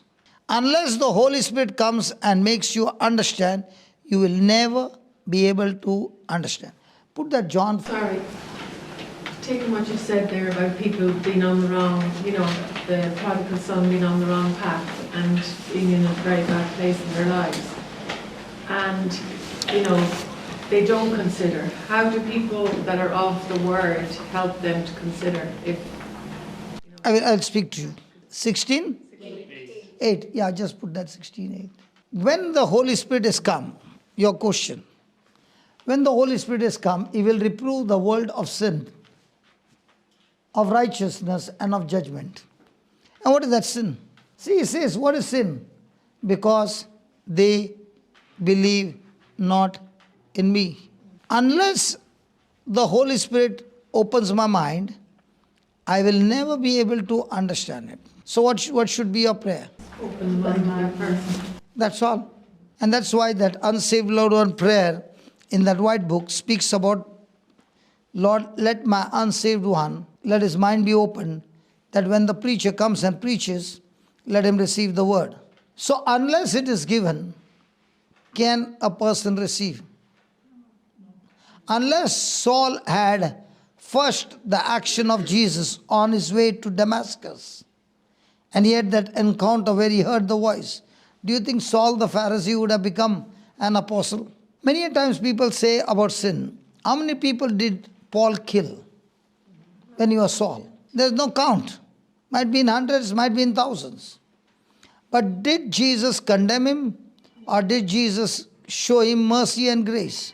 Unless the Holy Spirit comes and makes you understand, you will never be able to understand. Put that John. Sorry, taking what you said there about people being on the wrong, the prodigal son being on the wrong path and being in a very bad place in their lives. And, they don't consider. How do people that are of the word help them to consider? I'll speak to you. 16? 8. Yeah, just put that 16:8. When the Holy Spirit has come, your question. When the Holy Spirit has come, He will reprove the world of sin, of righteousness and of judgment. And what is that sin? See, He says, what is sin? Because they believe not in me. Unless the Holy Spirit opens my mind, I will never be able to understand it. So what should be your prayer? Open the mind of that person. That's all. And that's why that unsaved loved one prayer in that white book speaks about, Lord, let my unsaved one, let his mind be open, that when the preacher comes and preaches, let him receive the word. So unless it is given, can a person receive? Unless Saul had first the action of Jesus on his way to Damascus, and he had that encounter where he heard the voice, do you think Saul the Pharisee would have become an apostle? Many a times people say about sin, how many people did Paul kill when he was Saul? There's no count. Might be in hundreds, might be in thousands. But did Jesus condemn him, or did Jesus show him mercy and grace?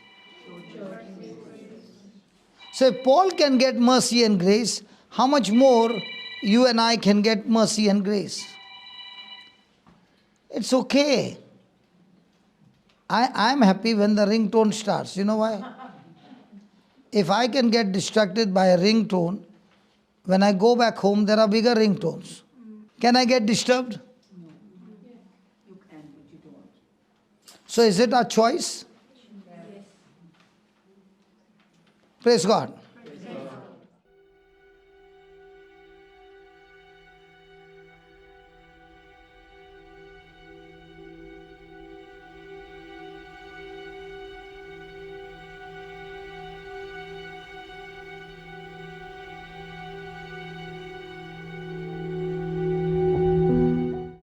So if Paul can get mercy and grace, how much more you and I can get mercy and grace? It's okay. I'm happy when the ringtone starts. You know why? If I can get distracted by a ringtone, when I go back home, there are bigger ringtones. Can I get disturbed? No. You can, but you don't. So is it our choice? Yes. Praise God.